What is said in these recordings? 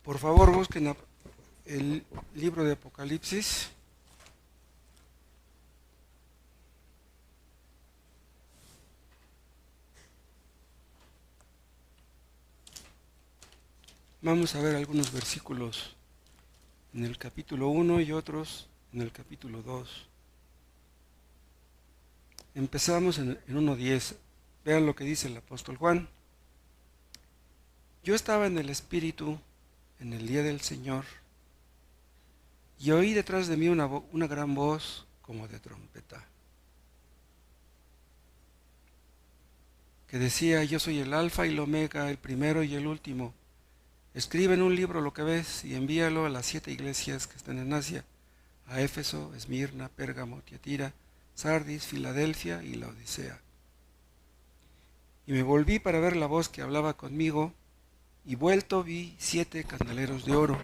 Por favor, busquen el libro de Apocalipsis. Vamos a ver algunos versículos en el capítulo 1 y otros en el capítulo 2. Empezamos en 1:10. Vean lo que dice el apóstol Juan. Yo estaba en el Espíritu en el día del Señor y oí detrás de mí una gran voz como de trompeta, que decía: yo soy el Alfa y el Omega, el primero y el último. Escribe en un libro lo que ves y envíalo a las 7 iglesias que están en Asia, a Éfeso, Esmirna, Pérgamo, Tiatira, Sardis, Filadelfia y Laodicea. Y me volví para ver la voz que hablaba conmigo, y vuelto vi 7 candeleros de oro,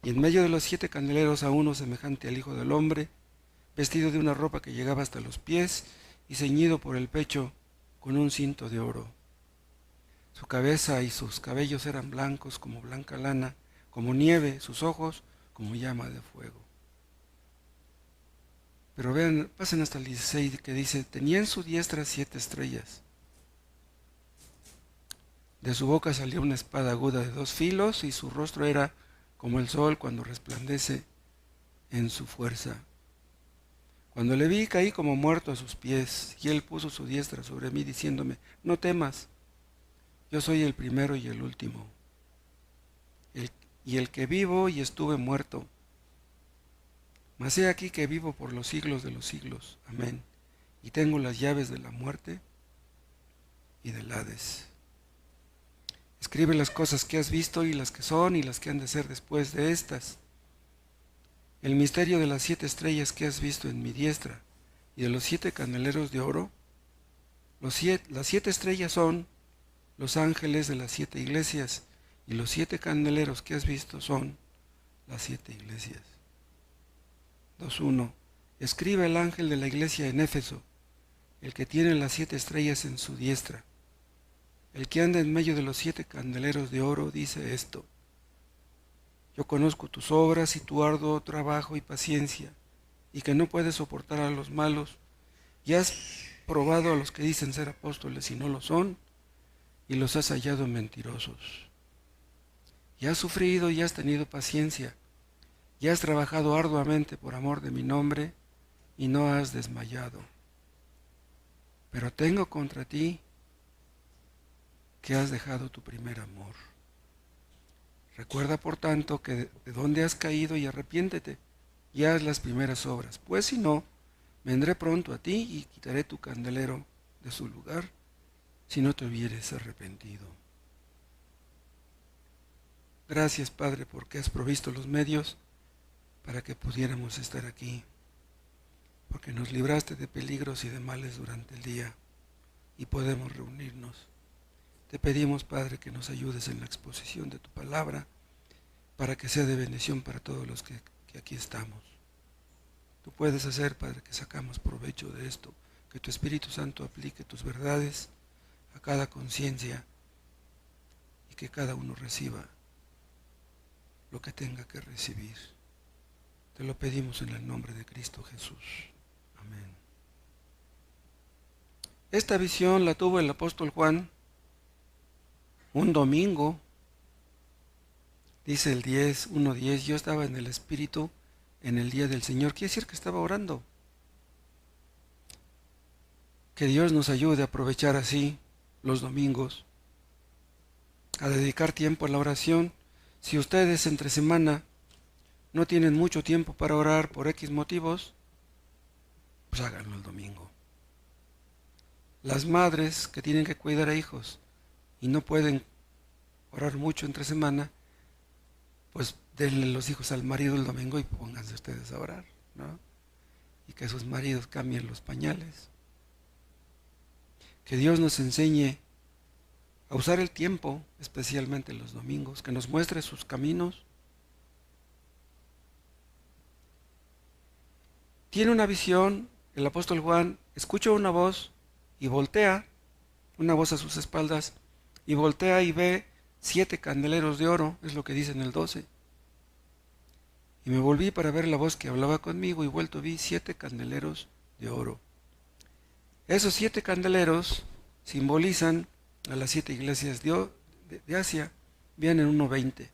y en medio de los 7 candeleros a uno semejante al Hijo del Hombre, vestido de una ropa que llegaba hasta los pies y ceñido por el pecho con un cinto de oro. Su cabeza y sus cabellos eran blancos como blanca lana, como nieve, sus ojos como llama de fuego. Pero vean, pasen hasta el 16, que dice: tenía en su diestra 7 estrellas. De su boca salió una espada aguda de 2 filos, y su rostro era como el sol cuando resplandece en su fuerza. Cuando le vi, caí como muerto a sus pies, y él puso su diestra sobre mí, diciéndome: no temas, yo soy el primero y el último, y el que vivo y estuve muerto. Mas he aquí que vivo por los siglos de los siglos. Amén. Y tengo las llaves de la muerte y del Hades. Escribe las cosas que has visto, y las que son, y las que han de ser después de estas. El misterio de las 7 estrellas que has visto en mi diestra, y de los 7 candeleros de oro. Las 7 estrellas son los ángeles de las 7 iglesias, y los 7 candeleros que has visto son las 7 iglesias. 2:1. Escribe el ángel de la iglesia en Éfeso, el que tiene las 7 estrellas en su diestra, el que anda en medio de los 7 candeleros de oro, dice esto: yo conozco tus obras y tu arduo trabajo y paciencia, y que no puedes soportar a los malos, y has probado a los que dicen ser apóstoles y no lo son, y los has hallado mentirosos. Y has sufrido y has tenido paciencia, y has trabajado arduamente por amor de mi nombre, y no has desmayado. Pero tengo contra ti que has dejado tu primer amor. Recuerda, por tanto, que de dónde has caído, y arrepiéntete, y haz las primeras obras, pues si no, vendré pronto a ti y quitaré tu candelero de su lugar, si no te hubieres arrepentido. Gracias, Padre, porque has provisto los medios para que pudiéramos estar aquí, porque nos libraste de peligros y de males durante el día, y podemos reunirnos. Te pedimos, Padre, que nos ayudes en la exposición de tu palabra, para que sea de bendición para todos los que aquí estamos. Tú puedes hacer, Padre, que sacamos provecho de esto, que tu Espíritu Santo aplique tus verdades a cada conciencia, y que cada uno reciba lo que tenga que recibir. Te lo pedimos en el nombre de Cristo Jesús. Amén. Esta visión la tuvo el apóstol Juan un domingo. Dice el 1:10, yo estaba en el Espíritu en el día del Señor. Quiere decir que estaba orando. Que Dios nos ayude a aprovechar así los domingos, a dedicar tiempo a la oración. Si ustedes entre semana no tienen mucho tiempo para orar por X motivos, pues háganlo el domingo. Las madres que tienen que cuidar a hijos y no pueden orar mucho entre semana, pues denle los hijos al marido el domingo y pónganse ustedes a orar, ¿no? Y que sus maridos cambien los pañales. Que Dios nos enseñe a usar el tiempo, especialmente los domingos, que nos muestre sus caminos. Tiene una visión, el apóstol Juan escucha una voz y voltea, una voz a sus espaldas, y voltea y ve 7 candeleros de oro, es lo que dice en el 12. Y me volví para ver la voz que hablaba conmigo, y vuelto vi 7 candeleros de oro. Esos 7 candeleros simbolizan a las 7 iglesias de Asia. Vean en 1:20.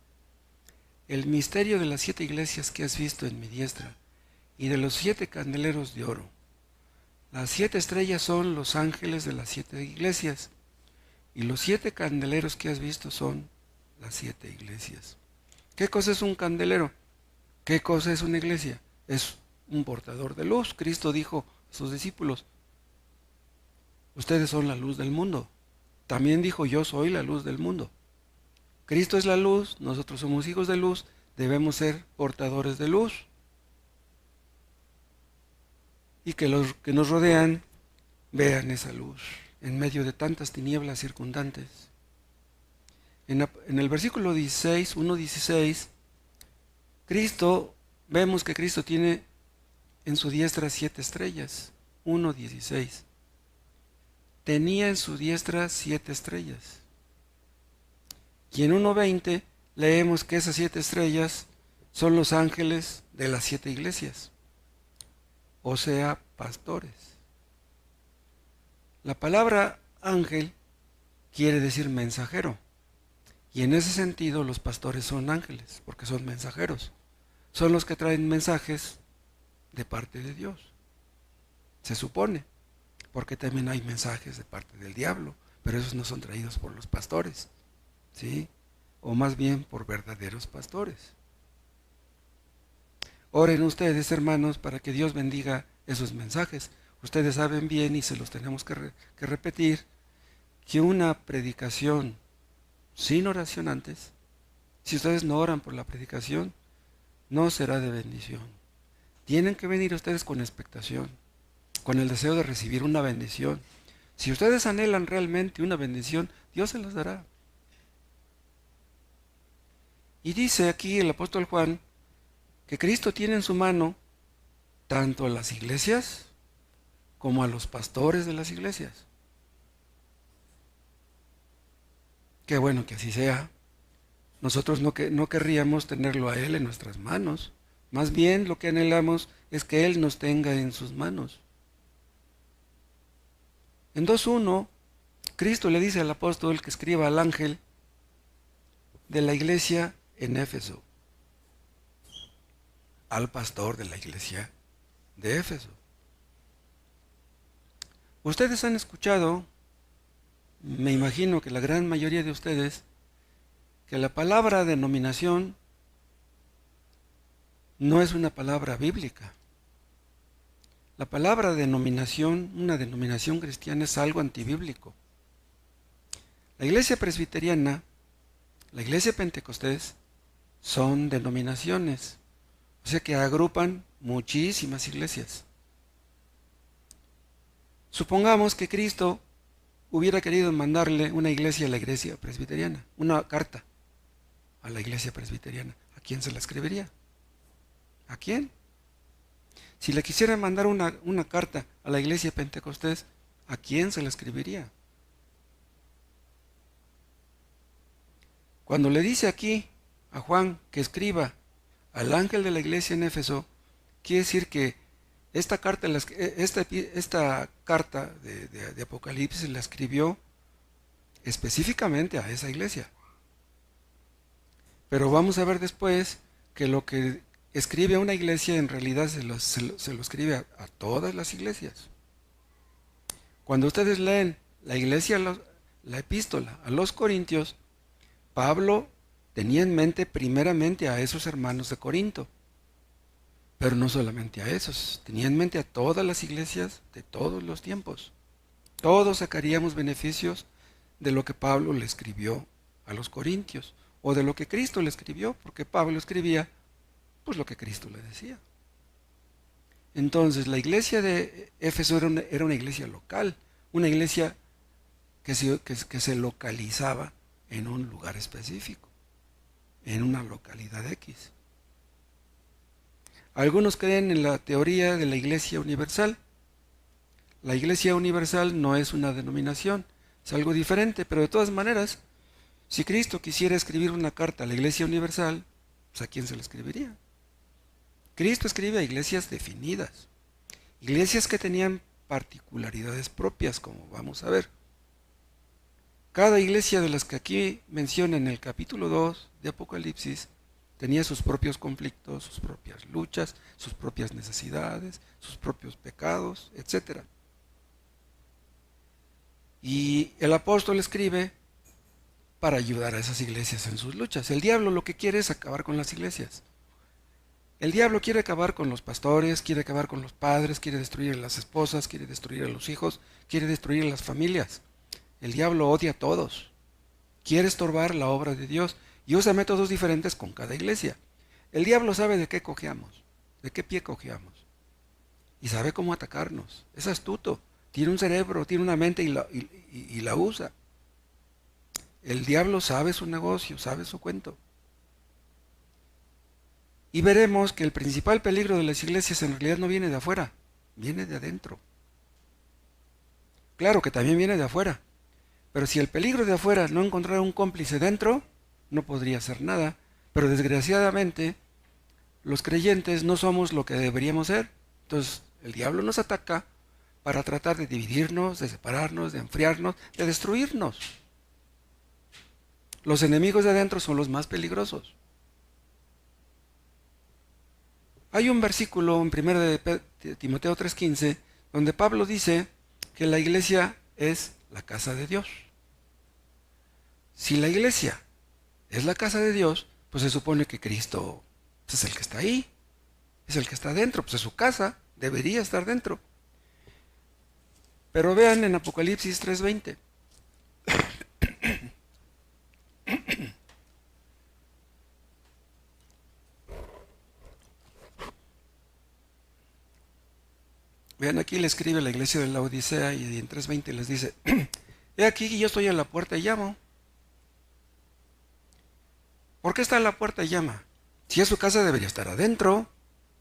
El misterio de las 7 iglesias que has visto en mi diestra, y de los 7 candeleros de oro. Las 7 estrellas son los ángeles de las 7 iglesias, y los 7 candeleros que has visto son las 7 iglesias. ¿Qué cosa es un candelero? ¿Qué cosa es una iglesia? Es un portador de luz. Cristo dijo a sus discípulos, ustedes son la luz del mundo. También dijo, yo soy la luz del mundo. Cristo es la luz, nosotros somos hijos de luz, debemos ser portadores de luz. Y que los que nos rodean vean esa luz en medio de tantas tinieblas circundantes. En el versículo 16, 1:16, vemos que Cristo tiene en su diestra 7 estrellas. 1:16. Tenía en su diestra 7 estrellas. Y en 1:20 leemos que esas 7 estrellas son los ángeles de las 7 iglesias, o sea, pastores. La palabra ángel quiere decir mensajero, y en ese sentido los pastores son ángeles, porque son mensajeros. Son los que traen mensajes de parte de Dios, se supone, porque también hay mensajes de parte del diablo, pero esos no son traídos por los pastores, ¿sí? O más bien por verdaderos pastores. Oren ustedes, hermanos, para que Dios bendiga esos mensajes. Ustedes saben bien, y se los tenemos que repetir, que una predicación sin oración antes, si ustedes no oran por la predicación, no será de bendición. Tienen que venir ustedes con expectación, con el deseo de recibir una bendición. Si ustedes anhelan realmente una bendición, Dios se las dará. Y dice aquí el apóstol Juan que Cristo tiene en su mano tanto a las iglesias como a los pastores de las iglesias. Qué bueno que así sea. Nosotros no querríamos tenerlo a Él en nuestras manos. Más bien lo que anhelamos es que Él nos tenga en sus manos. En 2:1, Cristo le dice al apóstol que escriba al ángel de la iglesia en Éfeso, al pastor de la iglesia de Éfeso. Ustedes han escuchado, me imagino que la gran mayoría de ustedes, que la palabra denominación no es una palabra bíblica. La palabra denominación, una denominación cristiana, es algo antibíblico. La iglesia presbiteriana, la iglesia pentecostés, son denominaciones, o sea que agrupan muchísimas iglesias. Supongamos que Cristo hubiera querido mandarle una iglesia a la iglesia presbiteriana, una carta a la iglesia presbiteriana. ¿A quién se la escribiría? ¿A quién? Si le quisiera mandar una carta a la iglesia pentecostés, ¿a quién se la escribiría? Cuando le dice aquí a Juan que escriba al ángel de la iglesia en Éfeso, quiere decir que esta carta de Apocalipsis la escribió específicamente a esa iglesia. Pero vamos a ver después que lo que escribe a una iglesia en realidad se lo escribe a todas las iglesias. Cuando ustedes leen la epístola a los Corintios, Pablo tenía en mente primeramente a esos hermanos de Corinto, pero no solamente a esos, tenía en mente a todas las iglesias de todos los tiempos. Todos sacaríamos beneficios de lo que Pablo le escribió a los Corintios, o de lo que Cristo le escribió, porque Pablo escribía pues lo que Cristo le decía. Entonces la iglesia de Éfeso era una iglesia local, una iglesia que se localizaba en un lugar específico, en una localidad X. Algunos creen en la teoría de la iglesia universal. La iglesia universal no es una denominación, es algo diferente, pero de todas maneras, Si Cristo quisiera escribir una carta a la Iglesia Universal, pues ¿a quién se la escribiría? Cristo escribe a iglesias definidas, iglesias que tenían particularidades propias, como vamos a ver. Cada iglesia de las que aquí menciona en el capítulo 2 de Apocalipsis tenía sus propios conflictos, sus propias luchas, sus propias necesidades, sus propios pecados, etc. Y el apóstol escribe para ayudar a esas iglesias en sus luchas. El diablo lo que quiere es acabar con las iglesias. El diablo quiere acabar con los pastores, quiere acabar con los padres, quiere destruir a las esposas, quiere destruir a los hijos, quiere destruir a las familias. El diablo odia a todos. Quiere estorbar la obra de Dios y usa métodos diferentes con cada iglesia. El diablo sabe de qué cojeamos, de qué pie cojeamos. Y sabe cómo atacarnos. Es astuto. Tiene un cerebro, tiene una mente y la usa. El diablo sabe su negocio, sabe su cuento. Y veremos que el principal peligro de las iglesias en realidad no viene de afuera, viene de adentro. Claro que también viene de afuera, pero si el peligro de afuera no encontrara un cómplice dentro, no podría hacer nada. Pero desgraciadamente, los creyentes no somos lo que deberíamos ser. Entonces, el diablo nos ataca para tratar de dividirnos, de separarnos, de enfriarnos, de destruirnos. Los enemigos de adentro son los más peligrosos. Hay un versículo en 1 de Timoteo 3:15 donde Pablo dice que la iglesia es la casa de Dios. Si la iglesia es la casa de Dios, pues se supone que Cristo es el que está ahí, es el que está dentro, pues es su casa, debería estar dentro. Pero vean en Apocalipsis 3:20. Vean, aquí le escribe la iglesia de la Odisea y en 3:20 les dice, he aquí que yo estoy a la puerta y llamo. ¿Por qué está a la puerta y llama? Si es su casa debería estar adentro,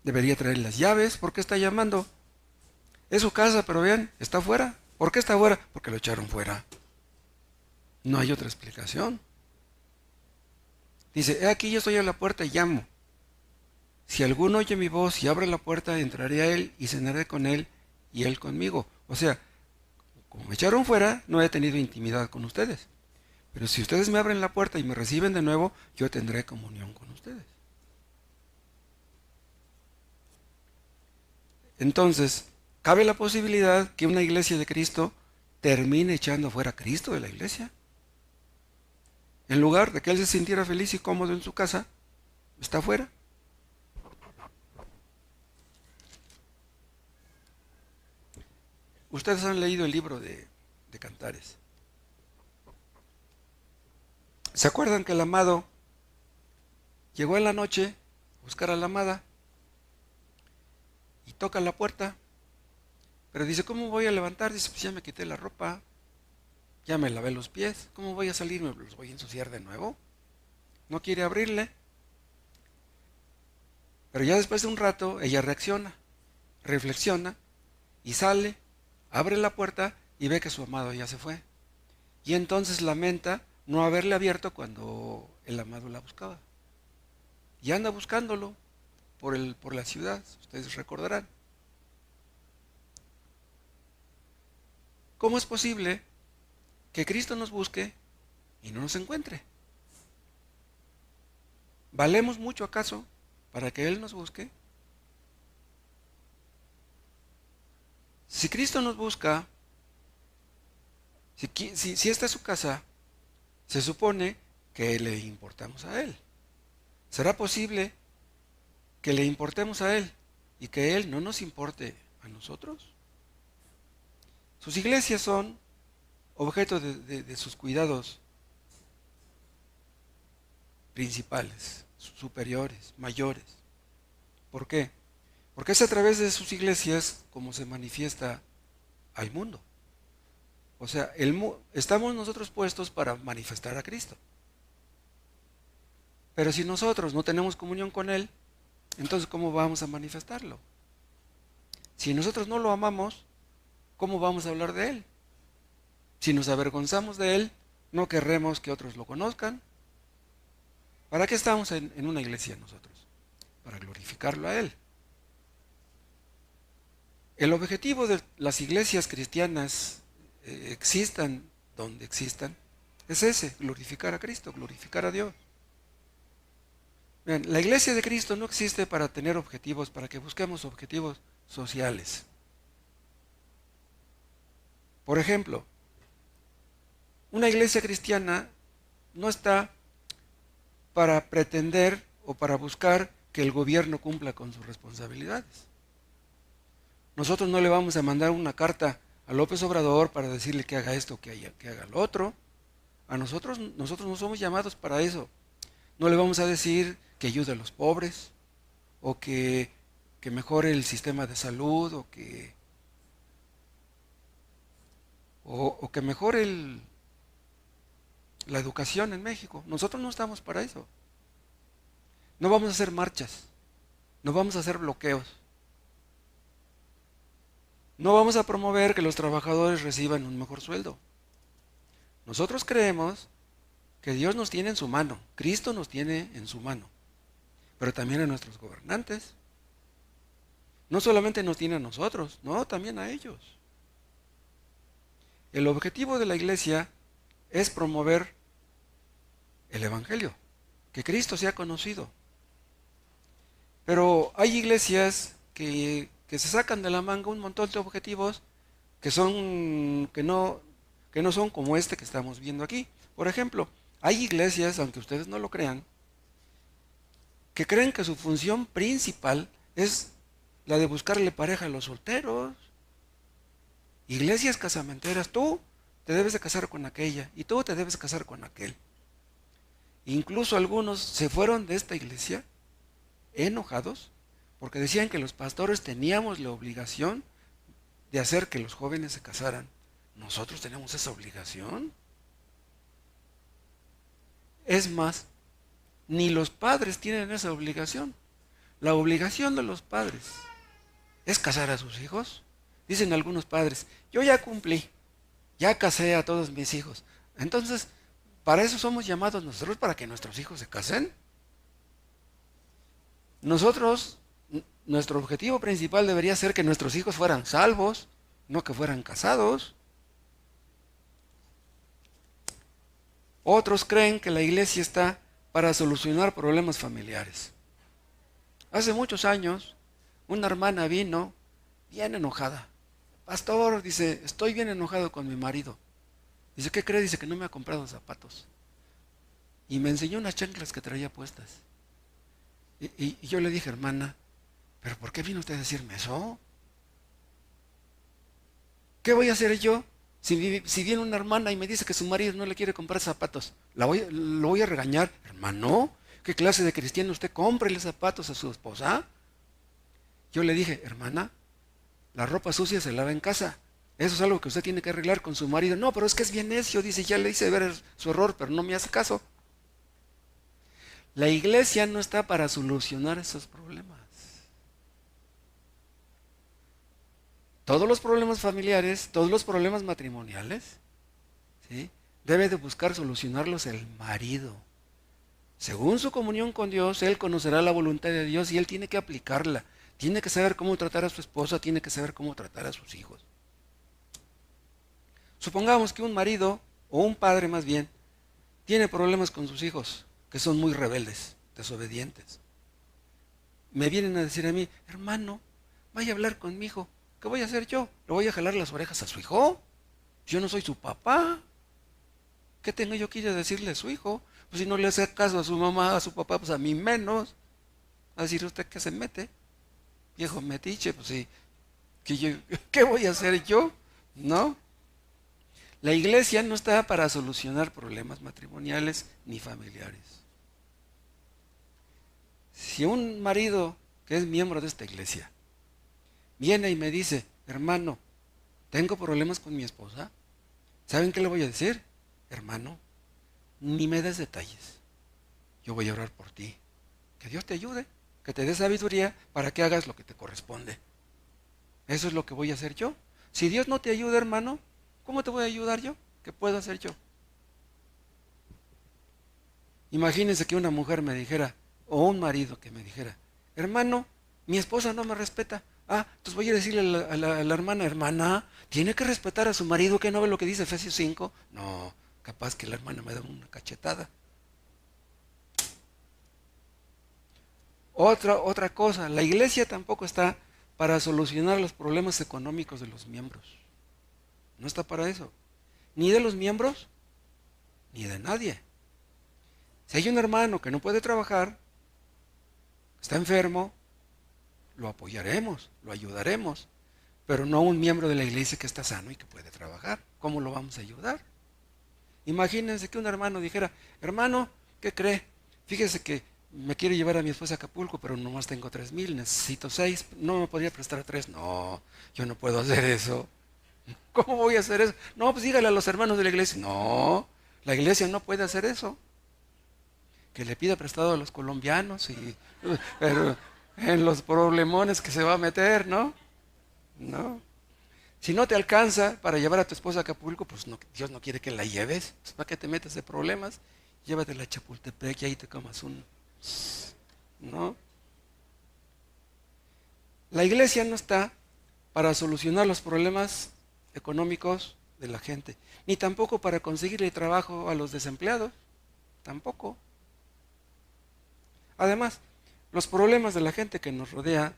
debería traer las llaves, ¿por qué está llamando? Es su casa, pero vean, está afuera. ¿Por qué está afuera? Porque lo echaron fuera. No hay otra explicación. Dice, he aquí yo estoy a la puerta y llamo. Si alguno oye mi voz y abre la puerta, entraré a él y cenaré con él y él conmigo. O sea, como me echaron fuera, no he tenido intimidad con ustedes. Pero si ustedes me abren la puerta y me reciben de nuevo, yo tendré comunión con ustedes. Entonces, ¿cabe la posibilidad que una iglesia de Cristo termine echando fuera a Cristo de la iglesia? En lugar de que él se sintiera feliz y cómodo en su casa, está afuera. Ustedes han leído el libro de Cantares. ¿Se acuerdan que el amado llegó en la noche a buscar a la amada y toca la puerta? Pero dice, ¿cómo voy a levantar? Dice, pues ya me quité la ropa, ya me lavé los pies, ¿cómo voy a salir? ¿Me los voy a ensuciar de nuevo? No quiere abrirle. Pero ya después de un rato, ella reacciona, reflexiona y sale, abre la puerta y ve que su amado ya se fue. Y entonces lamenta no haberle abierto cuando el amado la buscaba. Y anda buscándolo por la ciudad, ustedes recordarán. ¿Cómo es posible que Cristo nos busque y no nos encuentre? ¿Valemos mucho acaso para que Él nos busque? Si Cristo nos busca, si esta es su casa, se supone que le importamos a Él. ¿Será posible que le importemos a Él y que Él no nos importe a nosotros? Sus iglesias son objeto de sus cuidados principales, superiores, mayores. ¿Por qué? Porque es a través de sus iglesias como se manifiesta al mundo. O sea, estamos nosotros puestos para manifestar a Cristo. Pero si nosotros no tenemos comunión con Él, entonces ¿cómo vamos a manifestarlo? Si nosotros no lo amamos, ¿cómo vamos a hablar de Él? Si nos avergonzamos de Él, No querremos que otros lo conozcan. ¿Para qué estamos en una iglesia nosotros? Para glorificarlo a Él. El objetivo de las iglesias cristianas, existan donde existan, es ese: glorificar a Cristo, glorificar a Dios. Vean, la iglesia de Cristo no existe para tener objetivos, para que busquemos objetivos sociales. Por ejemplo, una iglesia cristiana no está para pretender o para buscar que el gobierno cumpla con sus responsabilidades. Nosotros no le vamos a mandar una carta a López Obrador para decirle que haga esto, que haga lo otro. Nosotros no somos llamados para eso. No le vamos a decir que ayude a los pobres, o que mejore el sistema de salud, o que mejore la educación en México. Nosotros no estamos para eso. No vamos a hacer marchas, no vamos a hacer bloqueos. No vamos a promover que los trabajadores reciban un mejor sueldo. Nosotros creemos que Dios nos tiene en su mano, Cristo nos tiene en su mano, pero también a nuestros gobernantes. No solamente nos tiene a nosotros, no, también a ellos. El objetivo de la iglesia es promover el Evangelio, que Cristo sea conocido. Pero hay iglesias que se sacan de la manga un montón de objetivos que no son como este que estamos viendo aquí. Por ejemplo, hay iglesias, aunque ustedes no lo crean, que creen que su función principal es la de buscarle pareja a los solteros. Iglesias casamenteras: tú te debes de casar con aquella y tú te debes casar con aquel. Incluso algunos se fueron de esta iglesia enojados porque decían que los pastores teníamos la obligación de hacer que los jóvenes se casaran. ¿Nosotros tenemos esa obligación? Es más, ni los padres tienen esa obligación. La obligación de los padres es casar a sus hijos. Dicen algunos padres: yo ya cumplí, ya casé a todos mis hijos. Entonces, ¿para eso somos llamados nosotros, para que nuestros hijos se casen? Nuestro objetivo principal debería ser que nuestros hijos fueran salvos, no que fueran casados. Otros creen que la iglesia está para solucionar problemas familiares. Hace muchos años, una hermana vino bien enojada. Pastor, dice, estoy bien enojado con mi marido. Dice, ¿qué cree? Dice que no me ha comprado zapatos. Y me enseñó unas chanclas que traía puestas. Y yo le dije: hermana, ¿pero por qué vino usted a decirme eso? ¿Qué voy a hacer yo si viene una hermana y me dice que su marido no le quiere comprar zapatos? ¿Lo voy a regañar? Hermano, ¿qué clase de cristiano usted? Cómprele zapatos a su esposa. Yo le dije: hermana, la ropa sucia se lava en casa. Eso es algo que usted tiene que arreglar con su marido. No, pero es que es bien necio. Dice, ya le hice ver su error, pero no me hace caso. La iglesia no está para solucionar esos problemas. Todos los problemas familiares, todos los problemas matrimoniales, ¿sí?, debe de buscar solucionarlos el marido. Según su comunión con Dios, él conocerá la voluntad de Dios y él tiene que aplicarla. Tiene que saber cómo tratar a su esposa, tiene que saber cómo tratar a sus hijos. Supongamos que un marido, o un padre más bien, tiene problemas con sus hijos, que son muy rebeldes, desobedientes. Me vienen a decir a mí: hermano, vaya a hablar con mi hijo. ¿Qué voy a hacer yo? ¿Le voy a jalar las orejas a su hijo? Yo no soy su papá. ¿Qué tengo yo que ir a decirle a su hijo? Pues si no le hace caso a su mamá, a su papá, pues a mí menos. ¿Va a decir usted que se mete? Viejo metiche, pues sí. ¿Qué voy a hacer yo? ¿No? La iglesia no está para solucionar problemas matrimoniales ni familiares. Si un marido que es miembro de esta iglesia viene y me dice: hermano, tengo problemas con mi esposa, ¿saben qué le voy a decir? Hermano, ni me des detalles. Yo voy a orar por ti. Que Dios te ayude, que te dé sabiduría para que hagas lo que te corresponde. Eso es lo que voy a hacer yo. Si Dios no te ayuda, hermano, ¿cómo te voy a ayudar yo? ¿Qué puedo hacer yo? Imagínense que una mujer me dijera, o un marido que me dijera, hermano, mi esposa no me respeta. Ah, entonces voy a decirle a la hermana, hermana, tiene que respetar a su marido, que no ve lo que dice Efesios 5. No, capaz que la hermana me da una cachetada. Otra cosa, la iglesia tampoco está para solucionar los problemas económicos de los miembros. No está para eso. Ni de los miembros, ni de nadie. Si hay un hermano que no puede trabajar, está enfermo, lo apoyaremos, lo ayudaremos, pero no un miembro de la iglesia que está sano y que puede trabajar. ¿Cómo lo vamos a ayudar? Imagínense que un hermano dijera, hermano, ¿qué cree? Fíjese que me quiero llevar a mi esposa a Acapulco, pero nomás tengo 3,000, necesito 6, no me podría prestar 3. No, yo no puedo hacer eso. ¿Cómo voy a hacer eso? No, pues dígale a los hermanos de la iglesia. No, la iglesia no puede hacer eso. Que le pida prestado a los colombianos, pero en los problemones que se va a meter, ¿no? No. Si no te alcanza para llevar a tu esposa a Acapulco, pues no, Dios no quiere que la lleves. Pues, ¿para qué te metes de problemas? Llévatela a Chapultepec y ahí te comas un... ¿No? La iglesia no está para solucionar los problemas económicos de la gente, ni tampoco para conseguirle trabajo a los desempleados, tampoco. Además, los problemas de la gente que nos rodea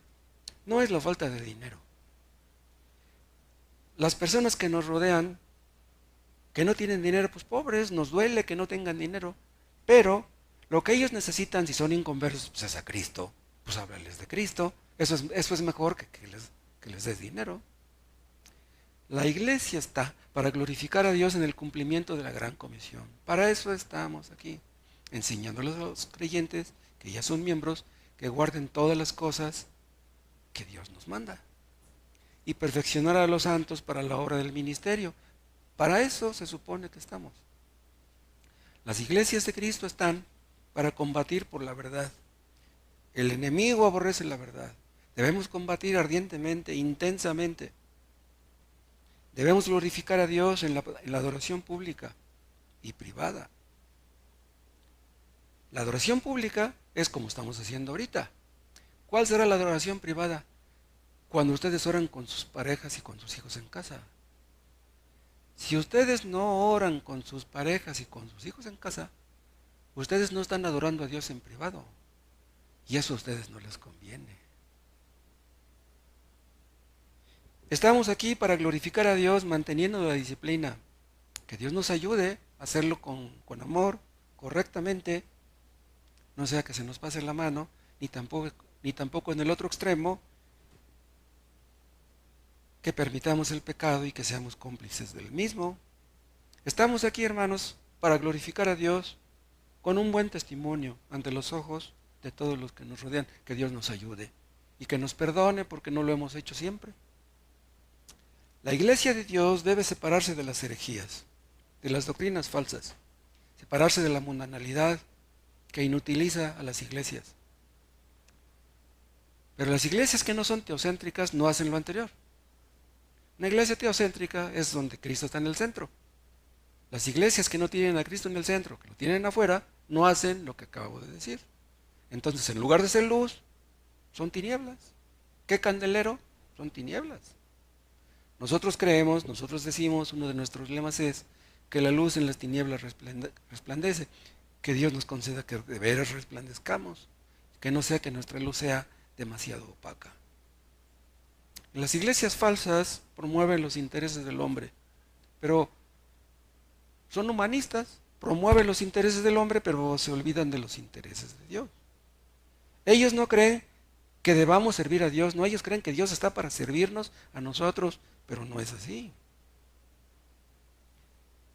no es la falta de dinero. Las personas que nos rodean, que no tienen dinero, pues pobres, nos duele que no tengan dinero, pero lo que ellos necesitan, si son inconversos, pues es a Cristo, pues háblales de Cristo, eso es mejor que les des dinero. La iglesia está para glorificar a Dios en el cumplimiento de la gran comisión. Para eso estamos aquí, enseñándoles a los creyentes que ya son miembros, que guarden todas las cosas que Dios nos manda. Y perfeccionar a los santos para la obra del ministerio. Para eso se supone que estamos. Las iglesias de Cristo están para combatir por la verdad. El enemigo aborrece la verdad. Debemos combatir ardientemente, intensamente. Debemos glorificar a Dios en la adoración pública y privada. La adoración pública es como estamos haciendo ahorita. ¿Cuál será la adoración privada? Cuando ustedes oran con sus parejas y con sus hijos en casa. Si ustedes no oran con sus parejas y con sus hijos en casa, ustedes no están adorando a Dios en privado. Y eso a ustedes no les conviene. Estamos aquí para glorificar a Dios manteniendo la disciplina. Que Dios nos ayude a hacerlo con amor, correctamente. No sea que se nos pase la mano, ni tampoco en el otro extremo, que permitamos el pecado y que seamos cómplices del mismo. Estamos aquí, hermanos, para glorificar a Dios con un buen testimonio ante los ojos de todos los que nos rodean. Que Dios nos ayude y que nos perdone porque no lo hemos hecho siempre. La iglesia de Dios debe separarse de las herejías, de las doctrinas falsas, separarse de la mundanalidad que inutiliza a las iglesias. Pero las iglesias que no son teocéntricas no hacen lo anterior. Una iglesia teocéntrica es donde Cristo está en el centro. Las iglesias que no tienen a Cristo en el centro, que lo tienen afuera, no hacen lo que acabo de decir. Entonces, en lugar de ser luz, son tinieblas. ¿Qué candelero? Son tinieblas. Nosotros decimos, uno de nuestros lemas es que la luz en las tinieblas resplandece, que Dios nos conceda que de veras resplandezcamos, que no sea que nuestra luz sea demasiado opaca. Las iglesias falsas promueven los intereses del hombre, pero son humanistas, promueven los intereses del hombre, pero se olvidan de los intereses de Dios. Ellos no creen que debamos servir a Dios, no, ellos creen que Dios está para servirnos a nosotros, pero no es así.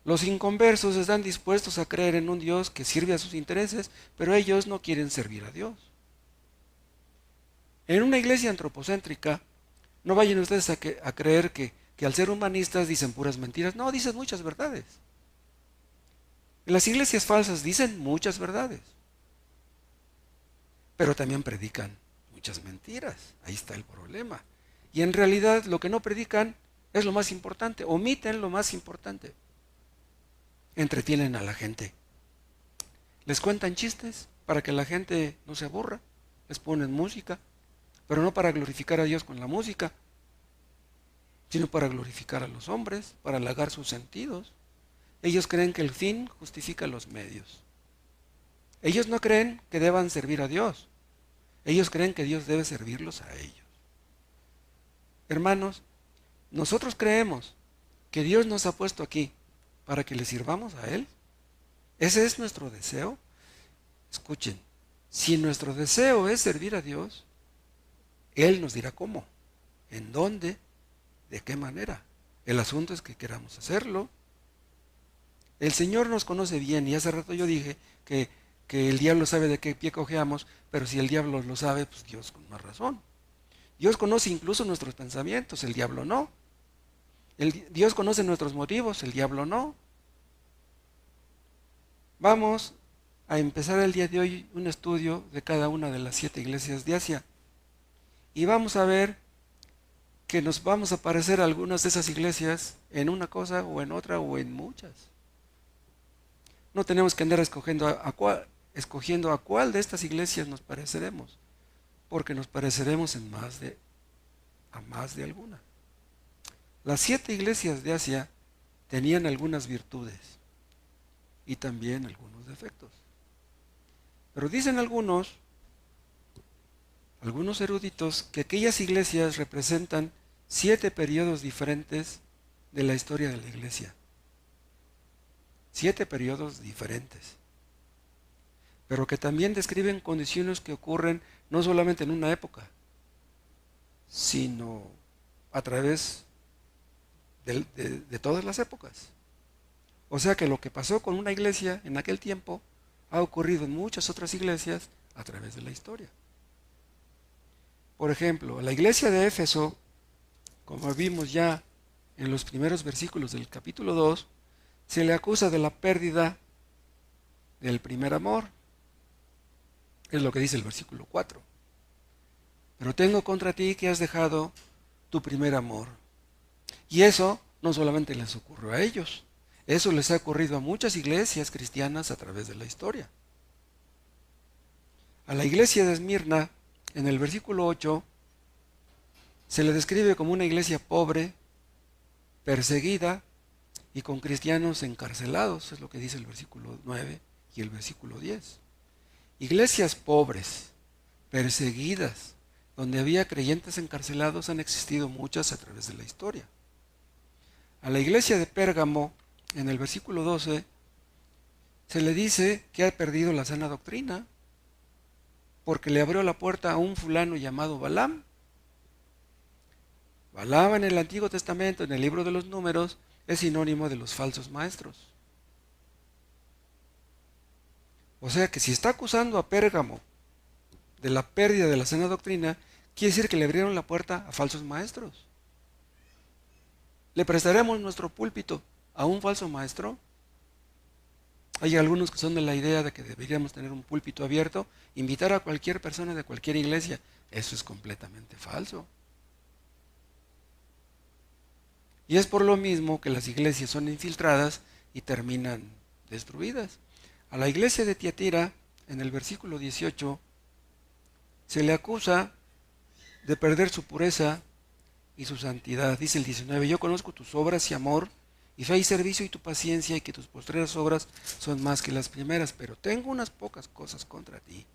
Los inconversos están dispuestos a creer en un Dios que sirve a sus intereses, pero ellos no quieren servir a Dios. En una iglesia antropocéntrica, no vayan ustedes a creer que al ser humanistas dicen puras mentiras. No, dicen muchas verdades. En las iglesias falsas dicen muchas verdades, pero también predican muchas mentiras. Ahí está el problema. Y en realidad lo que no predican es lo más importante, omiten lo más importante. Entretienen a la gente. Les cuentan chistes para que la gente no se aburra, les ponen música, pero no para glorificar a Dios con la música, sino para glorificar a los hombres, para halagar sus sentidos. Ellos creen que el fin justifica los medios. Ellos no creen que deban servir a Dios. Ellos creen que Dios debe servirlos a ellos. Hermanos, nosotros creemos que Dios nos ha puesto aquí para que le sirvamos a Él. Ese es nuestro deseo. Escuchen, si nuestro deseo es servir a Dios, Él nos dirá cómo, en dónde, de qué manera. El asunto es que queramos hacerlo. El Señor nos conoce bien, y hace rato yo dije que el diablo sabe de qué pie cojeamos, pero si el diablo lo sabe, pues Dios con más razón. Dios conoce incluso nuestros pensamientos, el diablo no. Dios conoce nuestros motivos, el diablo no. Vamos a empezar el día de hoy un estudio de cada una de las 7 iglesias de Asia. Y vamos a ver que nos vamos a parecer a algunas de esas iglesias en una cosa o en otra o en muchas. No tenemos que andar escogiendo a cuál de estas iglesias nos pareceremos, porque nos pareceremos a más de alguna. Las 7 iglesias de Asia tenían algunas virtudes y también algunos defectos. Pero dicen algunos eruditos, que aquellas iglesias representan 7 periodos diferentes de la historia de la iglesia. 7 periodos diferentes. Pero que también describen condiciones que ocurren no solamente en una época, sino a través de todas las épocas. O sea que lo que pasó con una iglesia en aquel tiempo ha ocurrido en muchas otras iglesias a través de la historia. Por ejemplo, la iglesia de Éfeso, como vimos ya en los primeros versículos del capítulo 2, se le acusa de la pérdida del primer amor. Es lo que dice el versículo 4. Pero tengo contra ti que has dejado tu primer amor. Y eso no solamente les ocurrió a ellos, eso les ha ocurrido a muchas iglesias cristianas a través de la historia. A la iglesia de Esmirna, en el versículo 8, se le describe como una iglesia pobre, perseguida y con cristianos encarcelados, es lo que dice el versículo 9 y el versículo 10. Iglesias pobres, perseguidas, donde había creyentes encarcelados, han existido muchas a través de la historia. A la iglesia de Pérgamo, en el versículo 12, se le dice que ha perdido la sana doctrina, porque le abrió la puerta a un fulano llamado Balaam. Balaam en el Antiguo Testamento, en el libro de los Números, es sinónimo de los falsos maestros. O sea que si está acusando a Pérgamo de la pérdida de la sana doctrina, quiere decir que le abrieron la puerta a falsos maestros. ¿Le prestaremos nuestro púlpito a un falso maestro? Hay algunos que son de la idea de que deberíamos tener un púlpito abierto, invitar a cualquier persona de cualquier iglesia. Eso es completamente falso. Y es por lo mismo que las iglesias son infiltradas y terminan destruidas. A la iglesia de Tiatira, en el versículo 18, se le acusa de perder su pureza y su santidad. Dice el 19, yo conozco tus obras y amor, y fe y servicio y tu paciencia, y que tus postreras obras son más que las primeras, pero tengo unas pocas cosas contra ti,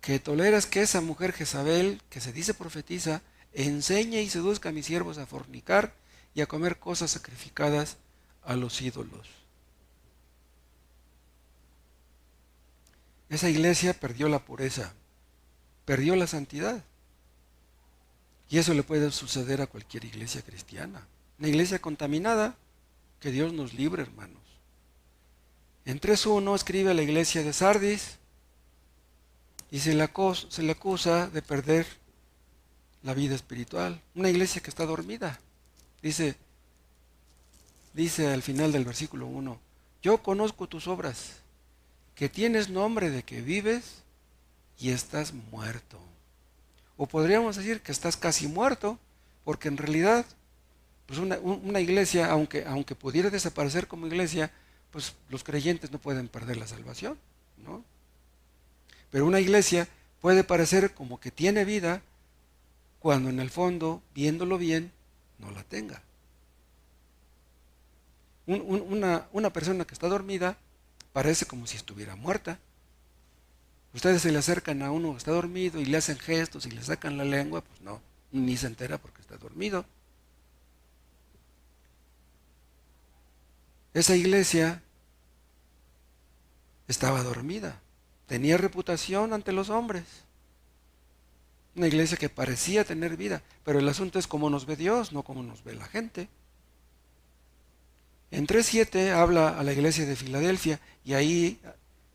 que toleras que esa mujer Jezabel, que se dice profetiza, enseñe y seduzca a mis siervos a fornicar y a comer cosas sacrificadas a los ídolos. Esa iglesia perdió la pureza, perdió la santidad. Y eso le puede suceder a cualquier iglesia cristiana. Una iglesia contaminada, que Dios nos libre, hermanos. En 3.1 escribe a la iglesia de Sardis y se le acusa de perder la vida espiritual. Una iglesia que está dormida. Dice al final del versículo 1, yo conozco tus obras, que tienes nombre de que vives y estás muerto. O podríamos decir que estás casi muerto, porque en realidad, pues una iglesia, aunque pudiera desaparecer como iglesia, pues los creyentes no pueden perder la salvación, ¿no? Pero una iglesia puede parecer como que tiene vida cuando en el fondo, viéndolo bien, no la tenga. Una persona que está dormida parece como si estuviera muerta. Ustedes se le acercan a uno que está dormido y le hacen gestos y le sacan la lengua, pues no, ni se entera porque está dormido. Esa iglesia estaba dormida, tenía reputación ante los hombres. Una iglesia que parecía tener vida, pero el asunto es cómo nos ve Dios, no cómo nos ve la gente. En 3:7 habla a la iglesia de Filadelfia y ahí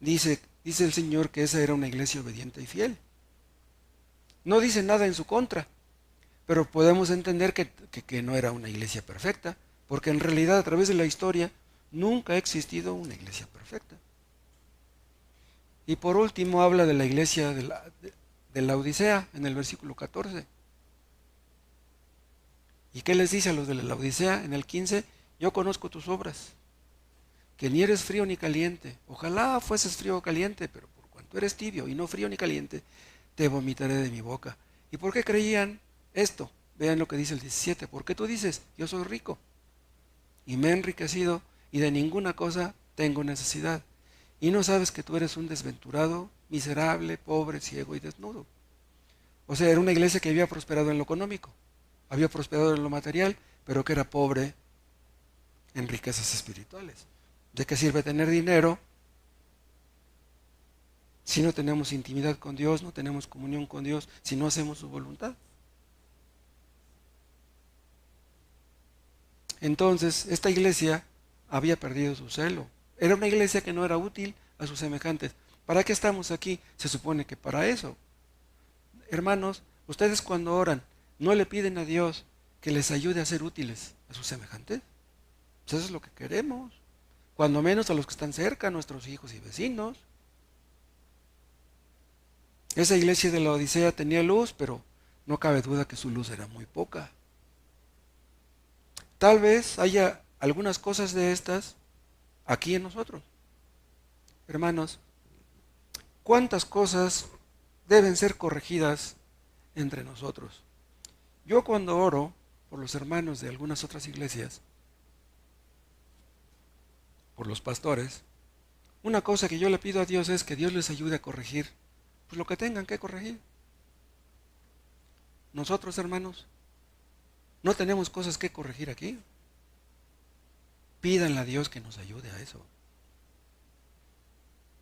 dice el Señor que esa era una iglesia obediente y fiel. No dice nada en su contra, pero podemos entender que no era una iglesia perfecta, porque en realidad a través de la historia nunca ha existido una iglesia perfecta. Y por último habla de la iglesia de la Odisea en el versículo 14. ¿Y qué les dice a los de la Odisea en el 15? Yo conozco tus obras, que ni eres frío ni caliente. Ojalá fueses frío o caliente, pero por cuanto eres tibio y no frío ni caliente, te vomitaré de mi boca. ¿Y por qué creían esto? Vean lo que dice el 17. Porque tú dices, yo soy rico y me he enriquecido y de ninguna cosa tengo necesidad. Y no sabes que tú eres un desventurado, miserable, pobre, ciego y desnudo. O sea, era una iglesia que había prosperado en lo económico, había prosperado en lo material, pero que era pobre en riquezas espirituales. ¿De qué sirve tener dinero si no tenemos intimidad con Dios, no tenemos comunión con Dios, si no hacemos su voluntad? Entonces, esta iglesia había perdido su celo. Era una iglesia que no era útil a sus semejantes. ¿Para qué estamos aquí? Se supone que para eso. Hermanos, ustedes cuando oran, ¿no le piden a Dios que les ayude a ser útiles a sus semejantes? Pues eso es lo que queremos. Cuando menos a los que están cerca, nuestros hijos y vecinos. Esa iglesia de la Odisea tenía luz, pero no cabe duda que su luz era muy poca. Tal vez haya algunas cosas de estas aquí en nosotros. Hermanos, ¿cuántas cosas deben ser corregidas entre nosotros? Yo cuando oro por los hermanos de algunas otras iglesias, por los pastores, una cosa que yo le pido a Dios es que Dios les ayude a corregir pues lo que tengan que corregir. Nosotros, hermanos, no tenemos cosas que corregir aquí. Pídanle a Dios que nos ayude a eso.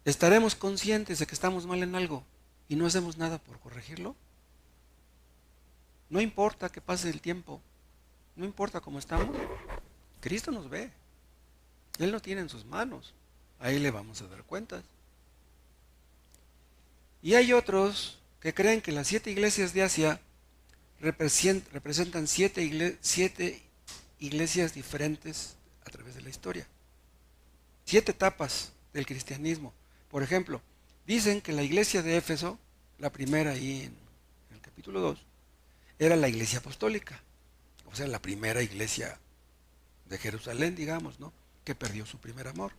¿Estaremos conscientes de que estamos mal en algo y no hacemos nada por corregirlo? No importa que pase el tiempo, no importa cómo estamos, Cristo nos ve. Él lo tiene en sus manos. Ahí le vamos a dar cuentas. Y hay otros que creen que las 7 iglesias de Asia representan 7 iglesias diferentes a través de la historia. 7 etapas del cristianismo. Por ejemplo, dicen que la iglesia de Éfeso, la primera ahí en el capítulo 2, era la iglesia apostólica. O sea, la primera iglesia de Jerusalén, digamos, ¿no? Que perdió su primer amor.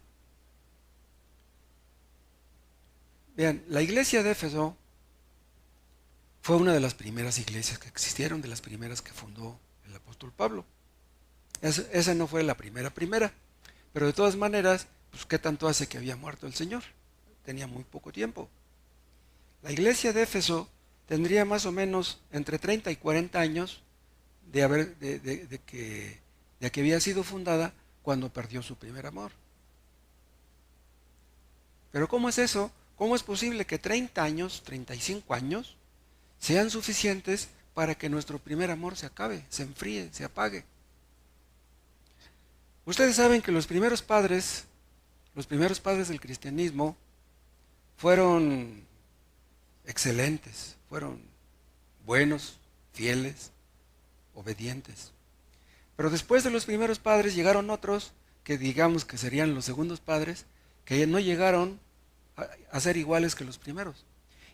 Vean, la iglesia de Éfeso fue una de las primeras iglesias que existieron, de las primeras que fundó el apóstol Pablo. Esa no fue la primera, pero de todas maneras, pues ¿qué tanto hace que había muerto el Señor? Tenía muy poco tiempo. La iglesia de Éfeso tendría más o menos entre 30 y 40 años de que había sido fundada cuando perdió su primer amor. Pero ¿cómo es eso? ¿Cómo es posible que 30 años, 35 años, sean suficientes para que nuestro primer amor se acabe, se enfríe, se apague? Ustedes saben que los primeros padres del cristianismo fueron excelentes, fueron buenos, fieles, obedientes. Pero después de los primeros padres llegaron otros que digamos que serían los segundos padres, que no llegaron a ser iguales que los primeros.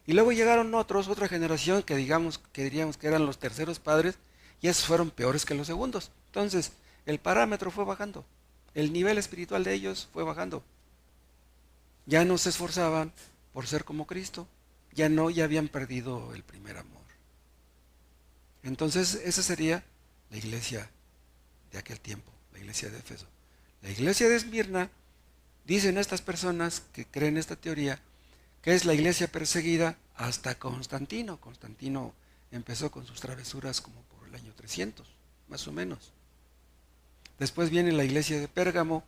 Y luego llegaron otros, otra generación que diríamos que eran los terceros padres, y esos fueron peores que los segundos. Entonces, el parámetro fue bajando. el nivel espiritual de ellos fue bajando. Ya no se esforzaban por ser como Cristo, ya habían perdido el primer amor. Entonces, esa sería la iglesia de aquel tiempo, la iglesia de Éfeso. La iglesia de Esmirna, dicen estas personas que creen esta teoría, que es la iglesia perseguida hasta Constantino. Constantino empezó con sus travesuras como por el año 300, más o menos. Después viene la iglesia de Pérgamo,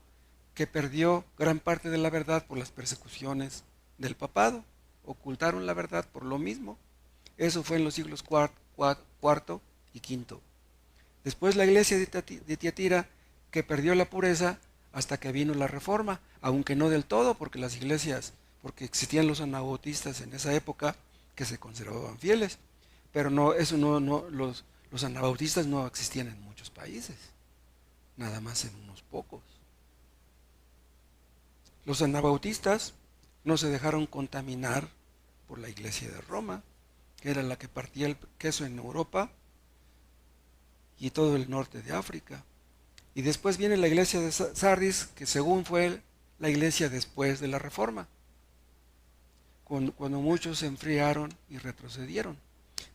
que perdió gran parte de la verdad por las persecuciones del papado. Ocultaron la verdad por lo mismo. Eso fue en los siglos cuarto y quinto. Después la iglesia de Tiatira, que perdió la pureza hasta que vino la reforma, aunque no del todo, porque las iglesias, porque existían los anabautistas en esa época que se conservaban fieles, pero los anabautistas no existían en muchos países, nada más en unos pocos. Los anabautistas no se dejaron contaminar por la iglesia de Roma, que era la que partía el queso en Europa y todo el norte de África. Y después viene la iglesia de Sardis, que según fue la iglesia después de la Reforma, cuando muchos se enfriaron y retrocedieron.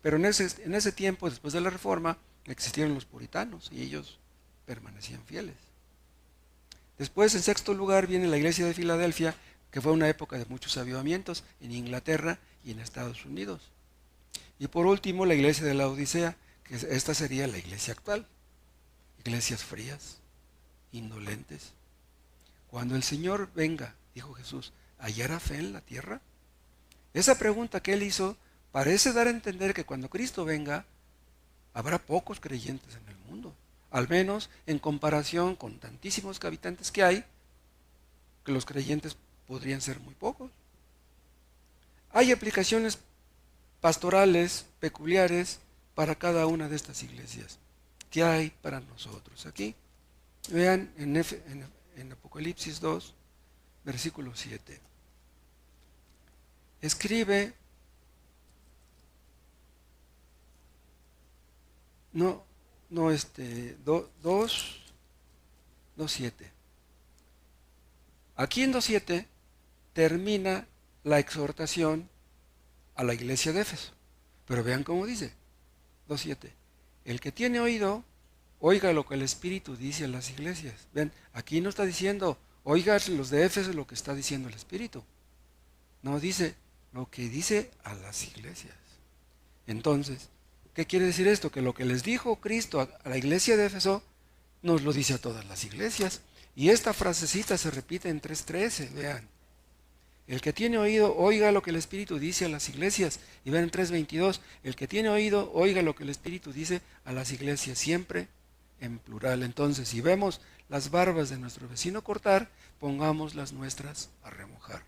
Pero en ese tiempo, después de la Reforma, existieron los puritanos y ellos permanecían fieles. Después, en sexto lugar, viene la iglesia de Filadelfia, que fue una época de muchos avivamientos en Inglaterra y en Estados Unidos. Y por último, la iglesia de la Odisea, que esta sería la iglesia actual. Iglesias frías, indolentes. Cuando el Señor venga, dijo Jesús, ¿hallará fe en la tierra? Esa pregunta que él hizo parece dar a entender que cuando Cristo venga, habrá pocos creyentes en el mundo. Al menos en comparación con tantísimos habitantes que hay, que los creyentes podrían ser muy pocos. Hay aplicaciones pastorales peculiares para cada una de estas iglesias. ¿Qué hay para nosotros aquí? Vean en Apocalipsis 2, versículo 7. Escribe, 2:7. Aquí en 2:7 termina la exhortación a la iglesia de Éfeso. Pero vean cómo dice, 2:7. El que tiene oído, oiga lo que el Espíritu dice a las iglesias. Ven, aquí no está diciendo, oiga los de Éfeso lo que está diciendo el Espíritu. No, dice lo que dice a las iglesias. Entonces, ¿qué quiere decir esto? Que lo que les dijo Cristo a la iglesia de Éfeso, nos lo dice a todas las iglesias. Y esta frasecita se repite en 3:13, vean. El que tiene oído, oiga lo que el Espíritu dice a las iglesias. Y vean en 3:22, el que tiene oído, oiga lo que el Espíritu dice a las iglesias, siempre en plural. Entonces, si vemos las barbas de nuestro vecino cortar, pongamos las nuestras a remojar.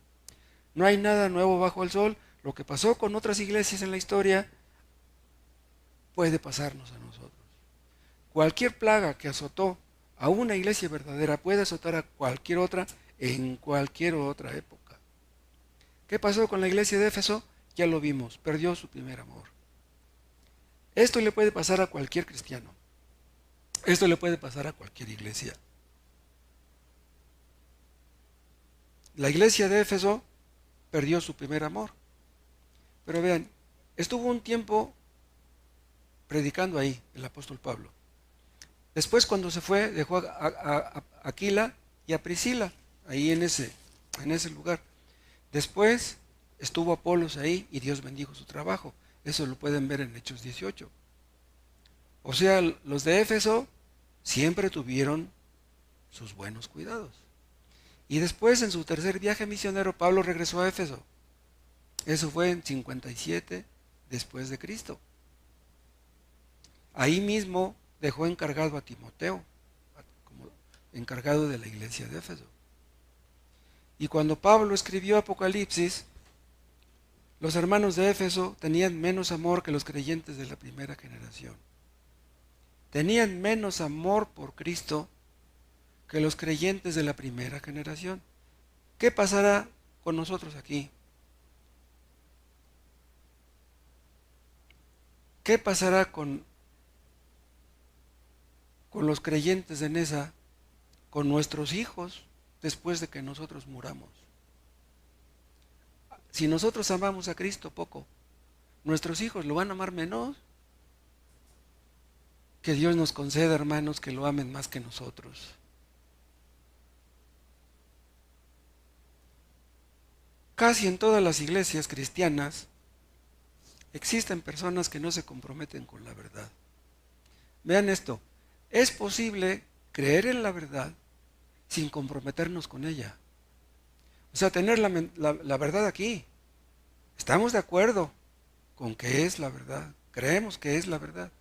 No hay nada nuevo bajo el sol. Lo que pasó con otras iglesias en la historia puede pasarnos a nosotros. Cualquier plaga que azotó a una iglesia verdadera puede azotar a cualquier otra en cualquier otra época. ¿Qué pasó con la iglesia de Éfeso? Ya lo vimos, perdió su primer amor. Esto le puede pasar a cualquier cristiano. Esto le puede pasar a cualquier iglesia. La iglesia de Éfeso perdió su primer amor. Pero vean, estuvo un tiempo predicando ahí el apóstol Pablo. Después, cuando se fue, dejó a Aquila y a Priscila ahí en ese lugar. Después estuvo Apolos ahí y Dios bendijo su trabajo. Eso lo pueden ver en Hechos 18. O sea, los de Éfeso siempre tuvieron sus buenos cuidados. Y después, en su tercer viaje misionero, Pablo regresó a Éfeso. Eso fue en 57 después de Cristo. Ahí mismo dejó encargado a Timoteo, como encargado de la iglesia de Éfeso. Y cuando Pablo escribió Apocalipsis, los hermanos de Éfeso tenían menos amor que los creyentes de la primera generación. Tenían menos amor por Cristo que los creyentes de la primera generación. ¿Qué pasará con nosotros aquí? ¿Qué pasará con los creyentes de Nesa con nuestros hijos después de que nosotros muramos. Si nosotros amamos a Cristo poco, nuestros hijos lo van a amar menos. Que Dios nos conceda, hermanos, que lo amen más que nosotros. Casi en todas las iglesias cristianas existen personas que no se comprometen con la verdad. Vean esto, es posible creer en la verdad sin comprometernos con ella. O sea, tener la verdad aquí. Estamos de acuerdo con que es la verdad, creemos que es la verdad.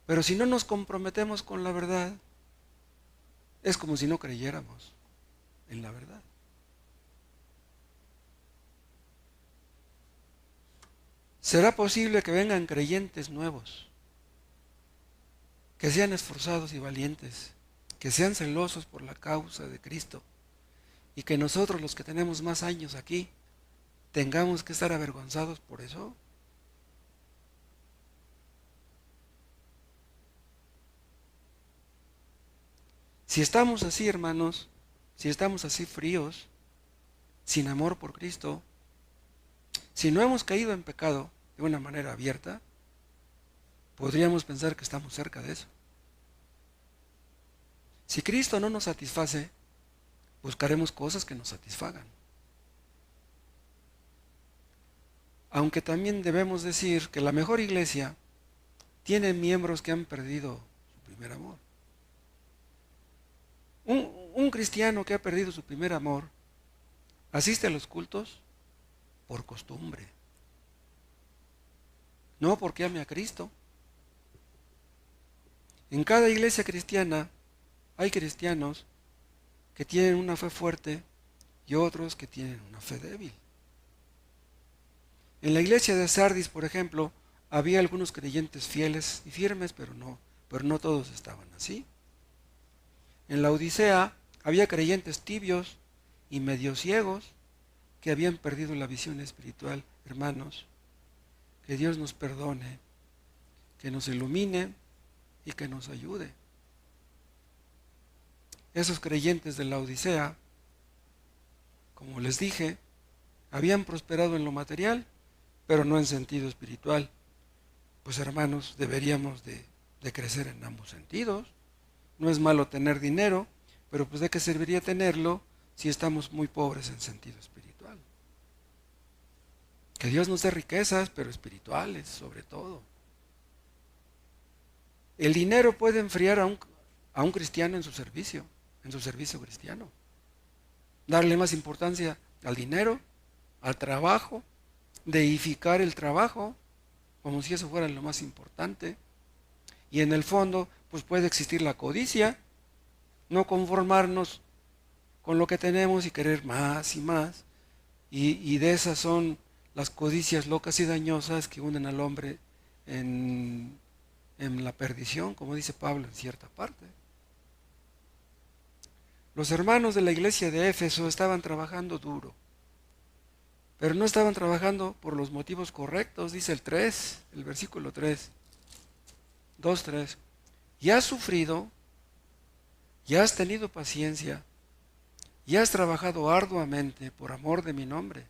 Pero si no nos comprometemos con la verdad, es como si no creyéramos en la verdad. ¿Será posible que vengan creyentes nuevos, que sean esforzados y valientes, que sean celosos por la causa de Cristo, y que nosotros, los que tenemos más años aquí, tengamos que estar avergonzados por eso? Si estamos así, hermanos, si estamos así fríos, sin amor por Cristo, si no hemos caído en pecado de una manera abierta, podríamos pensar que estamos cerca de eso. Si Cristo no nos satisface, buscaremos cosas que nos satisfagan. Aunque también debemos decir que la mejor iglesia tiene miembros que han perdido su primer amor. Un cristiano que ha perdido su primer amor asiste a los cultos por costumbre, no porque ame a Cristo. En cada iglesia cristiana hay cristianos que tienen una fe fuerte y otros que tienen una fe débil. En la iglesia de Sardis, por ejemplo, había algunos creyentes fieles y firmes, pero no todos estaban así. En la Odisea había creyentes tibios y medio ciegos que habían perdido la visión espiritual. Hermanos, que Dios nos perdone, que nos ilumine y que nos ayude. Esos creyentes de la Odisea, como les dije, habían prosperado en lo material, pero no en sentido espiritual. Pues hermanos, deberíamos de crecer en ambos sentidos. No es malo tener dinero, pero pues ¿de qué serviría tenerlo si estamos muy pobres en sentido espiritual? Que Dios nos dé riquezas, pero espirituales sobre todo. El dinero puede enfriar a un cristiano en su servicio cristiano. Darle más importancia al dinero, al trabajo, deificar el trabajo, como si eso fuera lo más importante. Y en el fondo, pues puede existir la codicia, no conformarnos con lo que tenemos y querer más y más. Y de esas son las codicias locas y dañosas que hunden al hombre en la perdición, como dice Pablo en cierta parte. Los hermanos de la iglesia de Éfeso estaban trabajando duro, pero no estaban trabajando por los motivos correctos, dice el versículo 3, 2:3. Y has sufrido, y has tenido paciencia, y has trabajado arduamente por amor de mi nombre,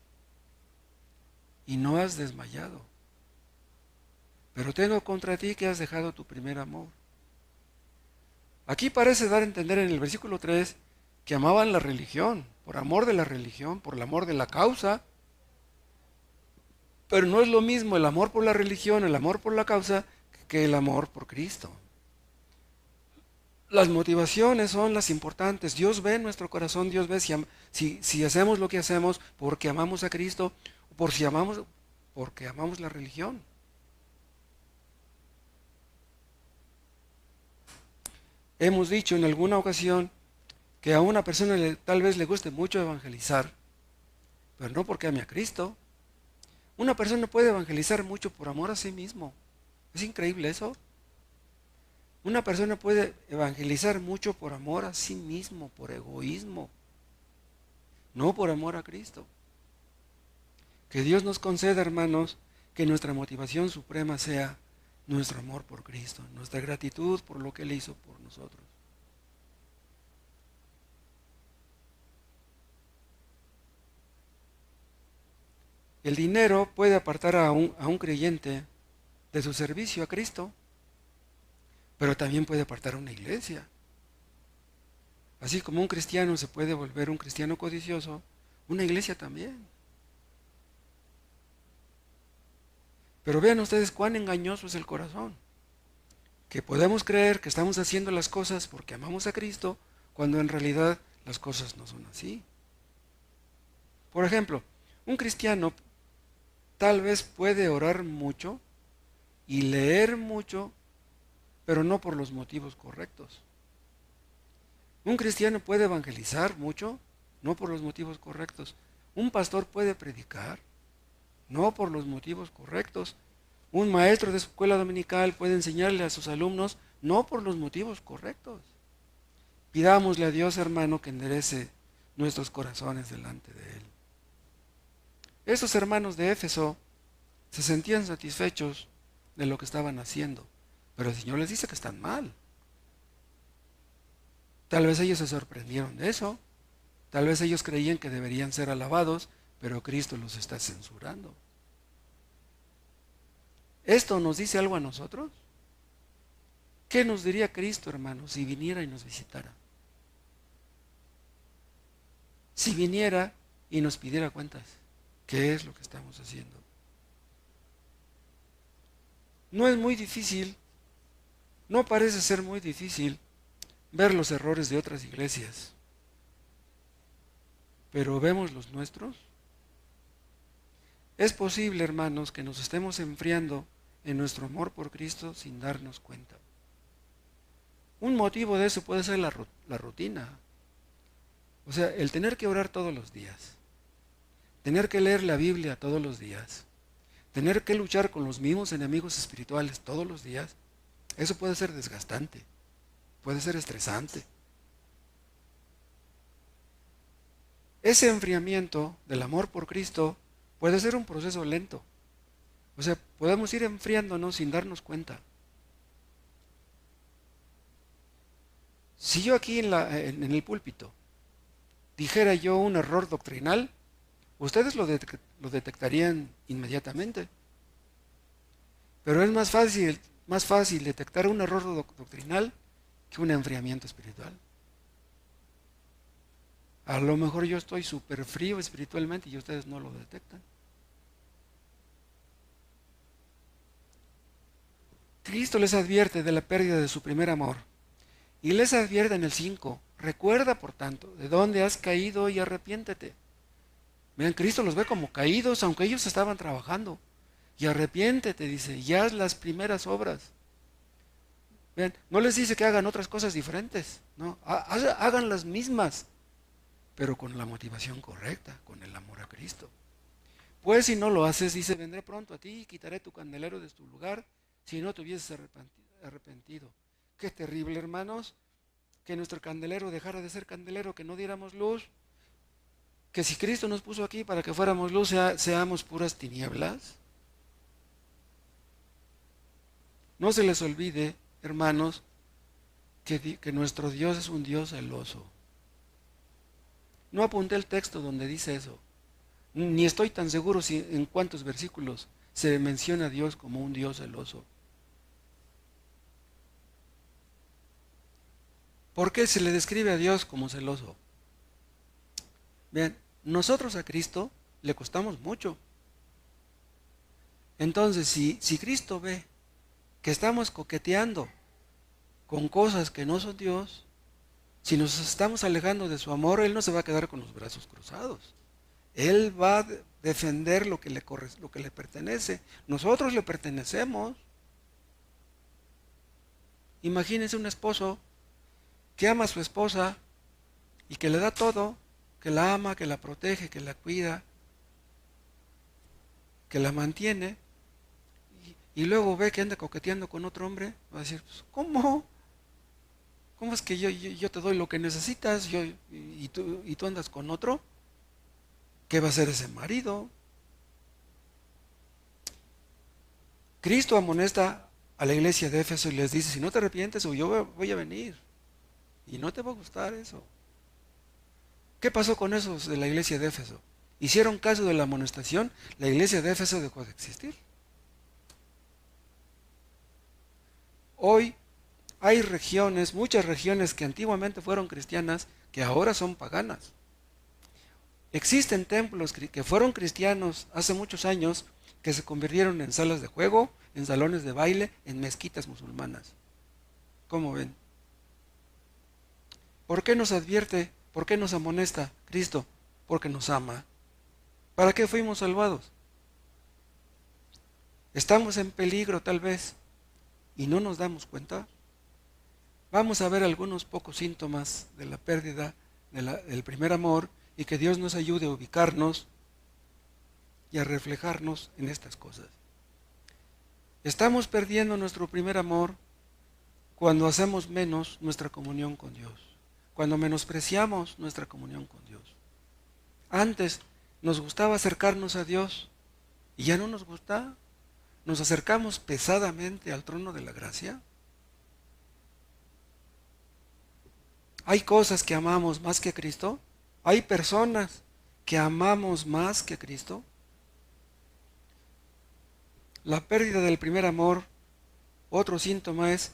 y no has desmayado. Pero tengo contra ti que has dejado tu primer amor. Aquí parece dar a entender en el versículo 3 que amaban la religión, por amor de la religión, por el amor de la causa. Pero no es lo mismo el amor por la religión, el amor por la causa, que el amor por Cristo. Las motivaciones son las importantes. Dios ve nuestro corazón, Dios ve si hacemos lo que hacemos porque amamos a Cristo, o porque amamos la religión. Hemos dicho en alguna ocasión que a una persona tal vez le guste mucho evangelizar, pero no porque ame a Cristo. Una persona puede evangelizar mucho por amor a sí mismo. ¿Es increíble eso? Una persona puede evangelizar mucho por amor a sí mismo, por egoísmo, no por amor a Cristo. Que Dios nos conceda, hermanos, que nuestra motivación suprema sea nuestro amor por Cristo, nuestra gratitud por lo que Él hizo por nosotros. El dinero puede apartar a un creyente de su servicio a Cristo, pero también puede apartar a una iglesia. Así como un cristiano se puede volver un cristiano codicioso, una iglesia también. Pero vean ustedes cuán engañoso es el corazón, que podemos creer que estamos haciendo las cosas porque amamos a Cristo, cuando en realidad las cosas no son así. Por ejemplo, un cristiano tal vez puede orar mucho y leer mucho, pero no por los motivos correctos. Un cristiano puede evangelizar mucho, no por los motivos correctos. Un pastor puede predicar, no por los motivos correctos. Un maestro de escuela dominical puede enseñarle a sus alumnos, no por los motivos correctos. Pidámosle a Dios, hermano, que enderece nuestros corazones delante de Él. Estos hermanos de Éfeso se sentían satisfechos de lo que estaban haciendo, pero el Señor les dice que están mal. Tal vez ellos se sorprendieron de eso, tal vez ellos creían que deberían ser alabados, pero Cristo los está censurando. ¿Esto nos dice algo a nosotros? ¿Qué nos diría Cristo, hermano, si viniera y nos visitara? Si viniera y nos pidiera cuentas, ¿qué es lo que estamos haciendo? No es muy difícil, no parece ser muy difícil ver los errores de otras iglesias, pero ¿vemos los nuestros? Es posible, hermanos, que nos estemos enfriando en nuestro amor por Cristo sin darnos cuenta. Un motivo de eso puede ser la rutina. O sea, el tener que orar todos los días, tener que leer la Biblia todos los días, tener que luchar con los mismos enemigos espirituales todos los días, eso puede ser desgastante, puede ser estresante. Ese enfriamiento del amor por Cristo puede ser un proceso lento. O sea, podemos ir enfriándonos sin darnos cuenta. Si yo aquí en el púlpito dijera yo un error doctrinal, ustedes lo detectarían inmediatamente. Pero es más fácil detectar un error doctrinal que un enfriamiento espiritual. A lo mejor yo estoy súper frío espiritualmente y ustedes no lo detectan. Cristo les advierte de la pérdida de su primer amor. Y les advierte en el 5, recuerda por tanto, de dónde has caído y arrepiéntete. Vean, Cristo los ve como caídos, aunque ellos estaban trabajando. Y arrepiéntete, dice, y haz las primeras obras. Vean, no les dice que hagan otras cosas diferentes, no, hagan las mismas, pero con la motivación correcta, con el amor a Cristo. Pues si no lo haces, dice, vendré pronto a ti y quitaré tu candelero de tu lugar, si no te hubieses arrepentido. Qué terrible, hermanos, que nuestro candelero dejara de ser candelero, que no diéramos luz, que si Cristo nos puso aquí para que fuéramos luz, seamos puras tinieblas. No se les olvide, hermanos, que nuestro Dios es un Dios celoso. No apunté el texto donde dice eso, ni estoy tan seguro si en cuántos versículos se menciona a Dios como un Dios celoso. ¿Por qué se le describe a Dios como celoso? Vean, nosotros a Cristo le costamos mucho. Entonces, si Cristo ve que estamos coqueteando con cosas que no son Dios, si nos estamos alejando de su amor, Él no se va a quedar con los brazos cruzados. Él va a defender lo que le pertenece. Nosotros le pertenecemos. Imagínense un esposo que ama a su esposa y que le da todo, que la ama, que la protege, que la cuida, que la mantiene, y luego ve que anda coqueteando con otro hombre, va a decir, pues, ¿cómo? ¿Cómo es que yo te doy lo que necesitas y tú andas con otro? ¿Qué va a hacer ese marido? Cristo amonesta a la iglesia de Éfeso y les dice, si no te arrepientes, yo voy a venir. Y no te va a gustar eso. ¿Qué pasó con esos de la iglesia de Éfeso? hicieron caso de la amonestación, la iglesia de Éfeso dejó de existir. Hoy hay regiones, muchas regiones que antiguamente fueron cristianas, que ahora son paganas. Existen templos que fueron cristianos hace muchos años, que se convirtieron en salas de juego, en salones de baile, en mezquitas musulmanas. ¿Cómo ven? ¿Por qué nos advierte? ¿Por qué nos amonesta Cristo? Porque nos ama. ¿Para qué fuimos salvados? Estamos en peligro tal vez y no nos damos cuenta. Vamos a ver algunos pocos síntomas de la pérdida del primer amor y que Dios nos ayude a ubicarnos y a reflejarnos en estas cosas. Estamos perdiendo nuestro primer amor cuando hacemos menos nuestra comunión con Dios, cuando menospreciamos nuestra comunión con Dios. Antes nos gustaba acercarnos a Dios y ya no nos gusta. Nos acercamos pesadamente al trono de la gracia. Hay cosas que amamos más que Cristo. Hay personas que amamos más que Cristo. La pérdida del primer amor, otro síntoma es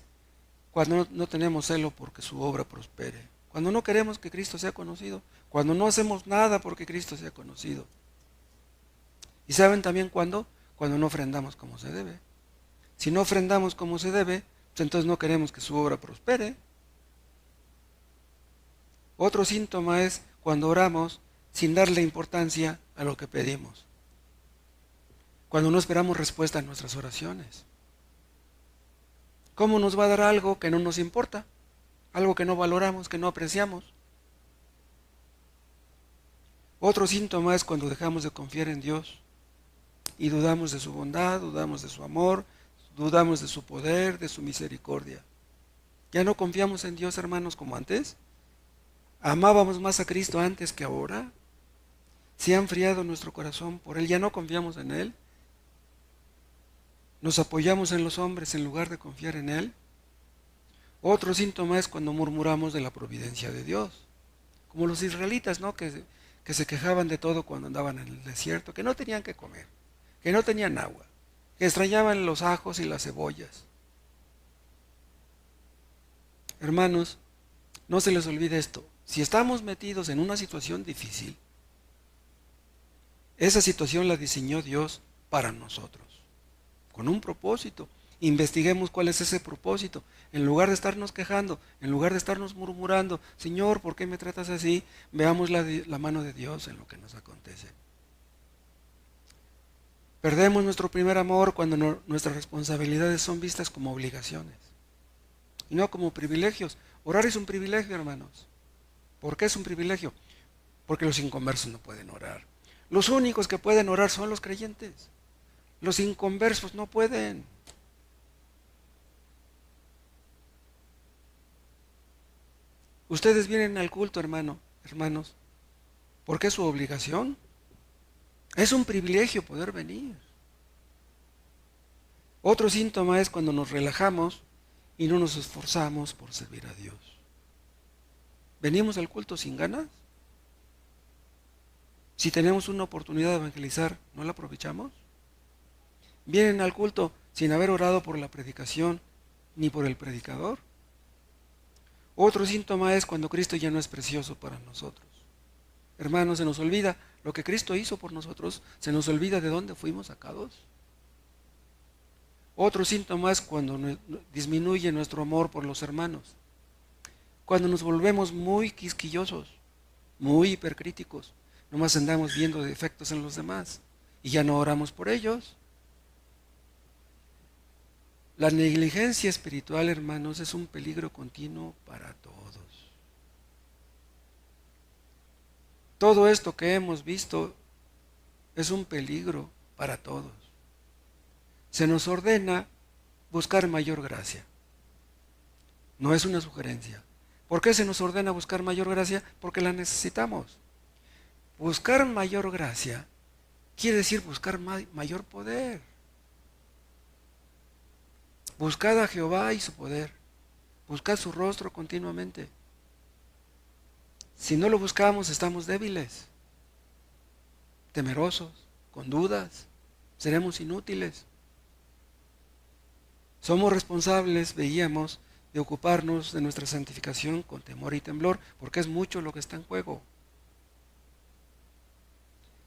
cuando no tenemos celo porque su obra prospere, cuando no queremos que Cristo sea conocido, cuando no hacemos nada porque Cristo sea conocido. ¿Y saben también cuándo? Cuando no ofrendamos como se debe. Si no ofrendamos como se debe, pues entonces no queremos que su obra prospere. Otro síntoma es cuando oramos sin darle importancia a lo que pedimos, cuando no esperamos respuesta a nuestras oraciones. ¿Cómo nos va a dar algo que no nos importa? Algo que no valoramos, que no apreciamos. Otro síntoma es cuando dejamos de confiar en Dios y dudamos de su bondad, dudamos de su amor, dudamos de su poder, de su misericordia. ¿Ya no confiamos en Dios, hermanos, como antes? ¿Amábamos más a Cristo antes que ahora? ¿Se ha enfriado nuestro corazón por Él? ¿Ya no confiamos en Él? ¿Nos apoyamos en los hombres en lugar de confiar en Él? Otro síntoma es cuando murmuramos de la providencia de Dios. Como los israelitas, ¿no? Que se quejaban de todo cuando andaban en el desierto, que no tenían que comer, que no tenían agua, que extrañaban los ajos y las cebollas. Hermanos, no se les olvide esto. Si estamos metidos en una situación difícil, esa situación la diseñó Dios para nosotros, con un propósito. Investiguemos cuál es ese propósito. En lugar de estarnos quejando, en lugar de estarnos murmurando, Señor, ¿por qué me tratas así? Veamos la mano de Dios en lo que nos acontece. Perdemos nuestro primer amor cuando nuestras responsabilidades son vistas como obligaciones y no como privilegios. Orar es un privilegio, hermanos. ¿Por qué es un privilegio? Porque los inconversos no pueden orar. Los únicos que pueden orar son los creyentes. Los inconversos no pueden. Ustedes vienen al culto, hermanos, porque es su obligación. Es un privilegio poder venir. Otro síntoma es cuando nos relajamos y no nos esforzamos por servir a Dios. ¿Venimos al culto sin ganas? Si tenemos una oportunidad de evangelizar, ¿no la aprovechamos? ¿Vienen al culto sin haber orado por la predicación ni por el predicador? Otro síntoma es cuando Cristo ya no es precioso para nosotros. Hermanos, se nos olvida lo que Cristo hizo por nosotros, se nos olvida de dónde fuimos sacados. Otro síntoma es cuando disminuye nuestro amor por los hermanos, cuando nos volvemos muy quisquillosos, muy hipercríticos, nomás andamos viendo defectos en los demás y ya no oramos por ellos. La negligencia espiritual, hermanos, es un peligro continuo para todos. Todo esto que hemos visto es un peligro para todos. Se nos ordena buscar mayor gracia. No es una sugerencia. ¿Por qué se nos ordena buscar mayor gracia? Porque la necesitamos. Buscar mayor gracia quiere decir buscar mayor poder. Buscad a Jehová y su poder. Buscad su rostro continuamente. Si no lo buscamos, estamos débiles. temerosos, con dudas, seremos inútiles. Somos responsables, veíamos, de ocuparnos de nuestra santificación con temor y temblor, porque es mucho lo que está en juego.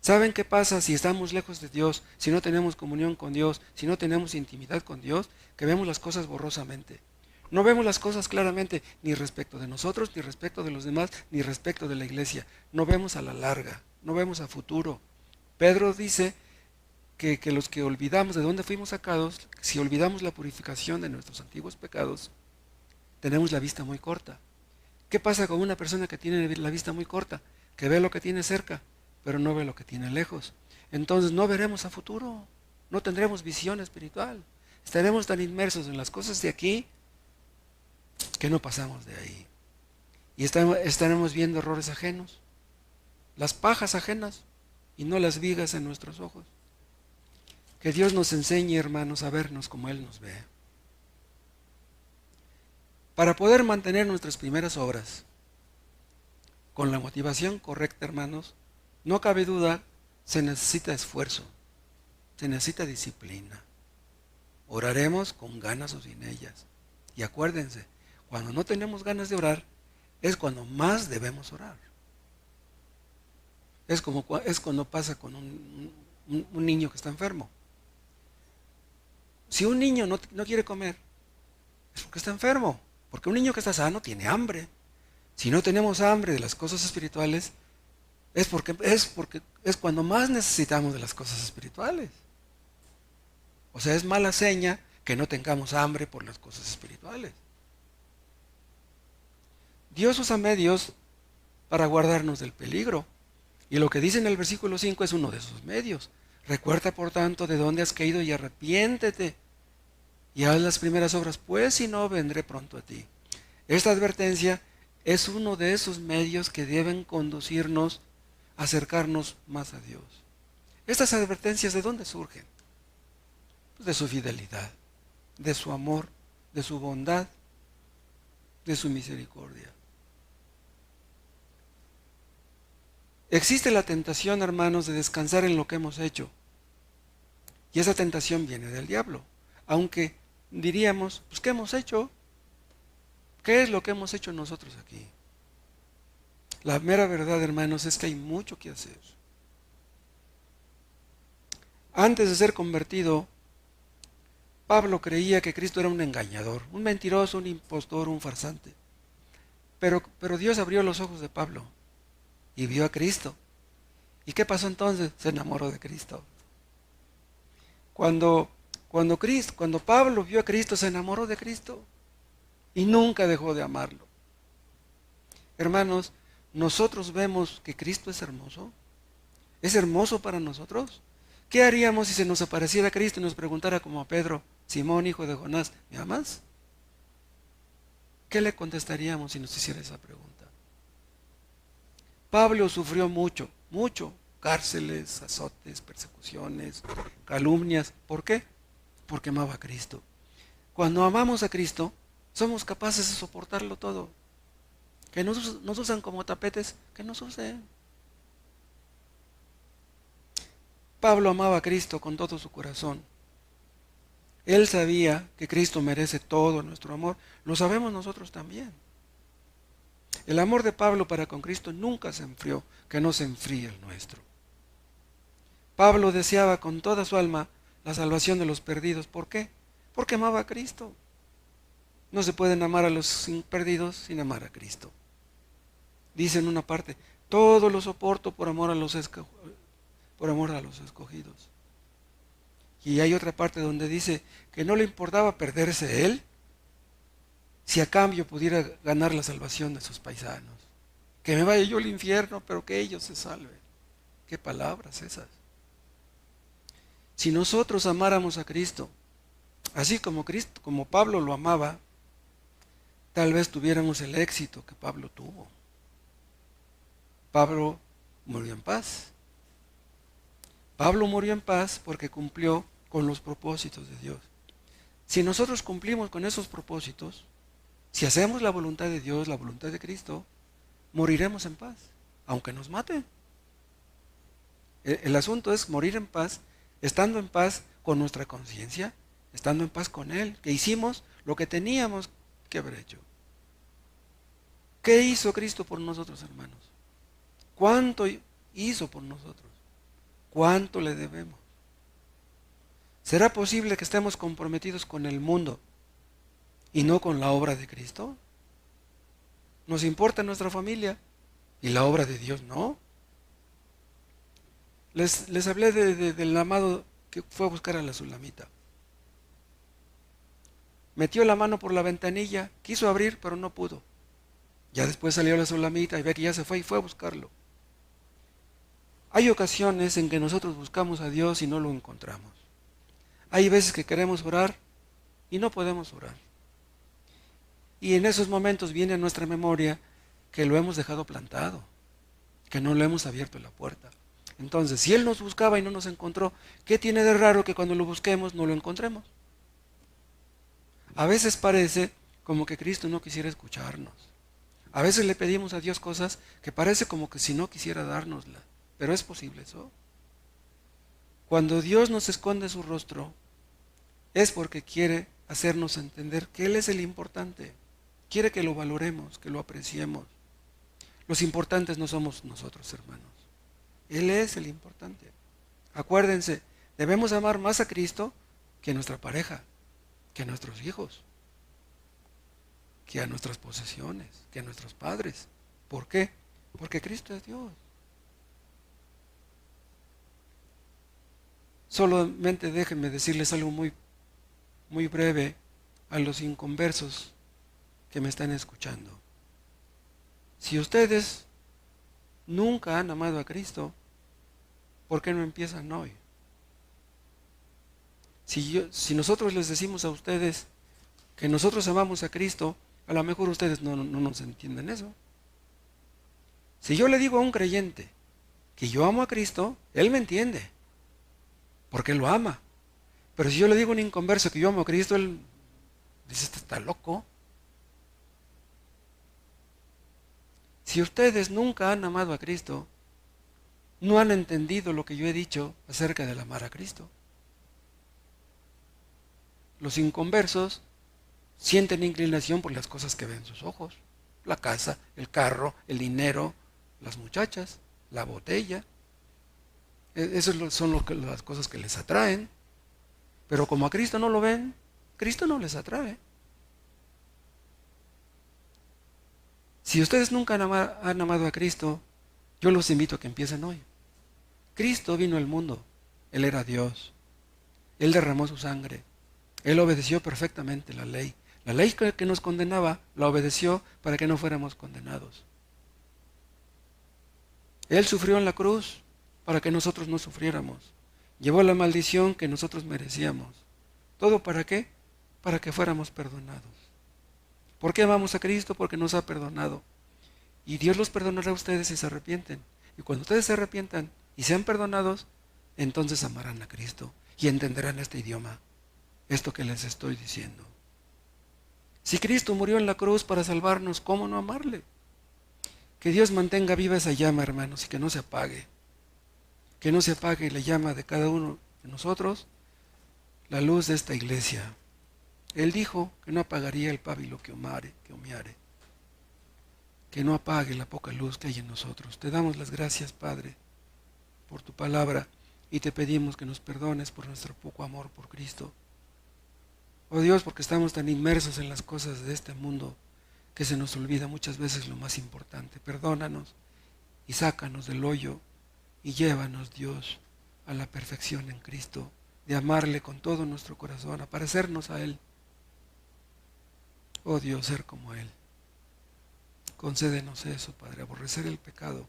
¿Saben qué pasa si estamos lejos de Dios, si no tenemos comunión con Dios, si no tenemos intimidad con Dios? Que vemos las cosas borrosamente. No vemos las cosas claramente, ni respecto de nosotros, ni respecto de los demás, ni respecto de la iglesia. No vemos a la larga, no vemos a futuro. Pedro dice que los que olvidamos de dónde fuimos sacados, si olvidamos la purificación de nuestros antiguos pecados, tenemos la vista muy corta. ¿Qué pasa con una persona que tiene la vista muy corta? Que ve lo que tiene cerca, pero no ve lo que tiene lejos. Entonces no veremos a futuro, no tendremos visión espiritual. Estaremos tan inmersos en las cosas de aquí que no pasamos de ahí. Y estaremos viendo errores ajenos, las pajas ajenas y no las vigas en nuestros ojos. Que Dios nos enseñe, hermanos, a vernos como Él nos ve. Para poder mantener nuestras primeras obras con la motivación correcta, hermanos, no cabe duda, se necesita esfuerzo, se necesita disciplina. Oraremos con ganas o sin ellas. Y acuérdense, cuando no tenemos ganas de orar, es cuando más debemos orar. Es cuando pasa con un niño que está enfermo. Si un niño no quiere comer, es porque está enfermo. Porque un niño que está sano tiene hambre. Si no tenemos hambre de las cosas espirituales, es cuando más necesitamos de las cosas espirituales. O sea, es mala seña que no tengamos hambre por las cosas espirituales. Dios usa medios para guardarnos del peligro. Y lo que dice en el versículo 5 es uno de esos medios. Recuerda, por tanto, de dónde has caído y arrepiéntete. Y haz las primeras obras, pues si no, vendré pronto a ti. Esta advertencia es uno de esos medios que deben conducirnos a acercarnos más a Dios. Estas advertencias, ¿de dónde surgen? Pues de su fidelidad, de su amor, de su bondad, de su misericordia. Existe la tentación, hermanos, de descansar en lo que hemos hecho. Y esa tentación viene del diablo. Aunque diríamos, pues ¿qué hemos hecho? ¿Qué es lo que hemos hecho nosotros aquí? La mera verdad, hermanos, es que hay mucho que hacer. Antes de ser convertido, Pablo creía que Cristo era un engañador, un mentiroso, un impostor, un farsante. Pero Dios abrió los ojos de Pablo y vio a Cristo. ¿Y qué pasó entonces? Se enamoró de Cristo. Cuando Pablo vio a Cristo, se enamoró de Cristo y nunca dejó de amarlo. Hermanos, nosotros vemos que Cristo es hermoso. ¿Es hermoso para nosotros? ¿Qué haríamos si se nos apareciera Cristo y nos preguntara como a Pedro, Simón, hijo de Jonás, ¿me amas? ¿Qué le contestaríamos si nos hiciera esa pregunta? Pablo sufrió mucho, cárceles, azotes, persecuciones, calumnias. ¿Por qué? Porque amaba a Cristo. Cuando amamos a Cristo, somos capaces de soportarlo todo. Que nos usan como tapetes, que nos usen. Pablo amaba a Cristo con todo su corazón. Él sabía que Cristo merece todo nuestro amor. Lo sabemos nosotros también. El amor de Pablo para con Cristo nunca se enfrió, que no se enfríe el nuestro. Pablo deseaba con toda su alma la salvación de los perdidos. ¿Por qué? Porque amaba a Cristo. No se pueden amar a los perdidos sin amar a Cristo. Dice en una parte, todo lo soporto por amor a los escogidos. Y hay otra parte donde dice que no le importaba perderse él, si a cambio pudiera ganar la salvación de sus paisanos. Que me vaya yo al infierno, pero que ellos se salven. ¿Qué palabras esas? Si nosotros amáramos a Cristo, así como Pablo lo amaba, tal vez tuviéramos el éxito que Pablo tuvo. Pablo murió en paz. Pablo murió en paz porque cumplió con los propósitos de Dios. Si nosotros cumplimos con esos propósitos, si hacemos la voluntad de Dios, la voluntad de Cristo, moriremos en paz, aunque nos maten. El asunto es morir en paz, estando en paz con nuestra conciencia, estando en paz con Él, que hicimos lo que teníamos que haber hecho. ¿Qué hizo Cristo por nosotros, hermanos? ¿Cuánto hizo por nosotros? ¿Cuánto le debemos? ¿Será posible que estemos comprometidos con el mundo y no con la obra de Cristo? ¿Nos importa nuestra familia y la obra de Dios no? Les hablé del amado que fue a buscar a la Sulamita. Metió la mano por la ventanilla, quiso abrir, pero no pudo. Ya después salió la Sulamita y ve que ya se fue y fue a buscarlo. Hay ocasiones en que nosotros buscamos a Dios y no lo encontramos. Hay veces que queremos orar y no podemos orar. Y en esos momentos viene a nuestra memoria que lo hemos dejado plantado, que no le hemos abierto la puerta. Entonces, si Él nos buscaba y no nos encontró, ¿qué tiene de raro que cuando lo busquemos no lo encontremos? A veces parece como que Cristo no quisiera escucharnos. A veces le pedimos a Dios cosas que parece como que si no quisiera dárnoslas. Pero ¿es posible eso? Cuando Dios nos esconde su rostro, es porque quiere hacernos entender que Él es el importante. Quiere que lo valoremos, que lo apreciemos. Los importantes no somos nosotros, hermanos. Él es el importante. Acuérdense, debemos amar más a Cristo que a nuestra pareja, que a nuestros hijos, que a nuestras posesiones, que a nuestros padres. ¿Por qué? Porque Cristo es Dios. Solamente déjenme decirles algo muy breve a los inconversos que me están escuchando. Si ustedes nunca han amado a Cristo, ¿por qué no empiezan hoy? Si nosotros les decimos a ustedes que nosotros amamos a Cristo, a lo mejor ustedes no nos entienden eso. Si yo le digo a un creyente que yo amo a Cristo, él me entiende, porque él lo ama. Pero si yo le digo a un inconverso que yo amo a Cristo, él dice, este está loco. Si ustedes nunca han amado a Cristo, no han entendido lo que yo he dicho acerca del amar a Cristo. Los inconversos sienten inclinación por las cosas que ven sus ojos. La casa, el carro, el dinero, las muchachas, la botella. Esas son las cosas que les atraen. Pero como a Cristo no lo ven, Cristo no les atrae. Si ustedes nunca han amado a Cristo, yo los invito a que empiecen hoy. Cristo vino al mundo. Él era Dios. Él derramó su sangre. Él obedeció perfectamente la ley. La ley que nos condenaba, la obedeció para que no fuéramos condenados. Él sufrió en la cruz para que nosotros no sufriéramos. Llevó la maldición que nosotros merecíamos. ¿Todo para qué? Para que fuéramos perdonados. ¿Por qué amamos a Cristo? Porque nos ha perdonado. Y Dios los perdonará a ustedes si se arrepienten. Y cuando ustedes se arrepientan y sean perdonados, entonces amarán a Cristo y entenderán este idioma, esto que les estoy diciendo. Si Cristo murió en la cruz para salvarnos, ¿cómo no amarle? Que Dios mantenga viva esa llama, hermanos, y que no se apague. Que no se apague la llama de cada uno de nosotros, la luz de esta iglesia. Él dijo que no apagaría el pábilo que humeare. Que no apague la poca luz que hay en nosotros. Te damos las gracias, Padre, por tu palabra, y te pedimos que nos perdones por nuestro poco amor por Cristo. Oh Dios, porque estamos tan inmersos en las cosas de este mundo que se nos olvida muchas veces lo más importante. Perdónanos y sácanos del hoyo y llévanos, Dios, a la perfección en Cristo, de amarle con todo nuestro corazón, a parecernos a Él. Oh Dios, ser como Él. Concédenos eso, Padre, aborrecer el pecado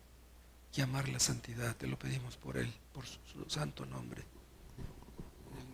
y amar la santidad. Te lo pedimos por Él, por su santo nombre.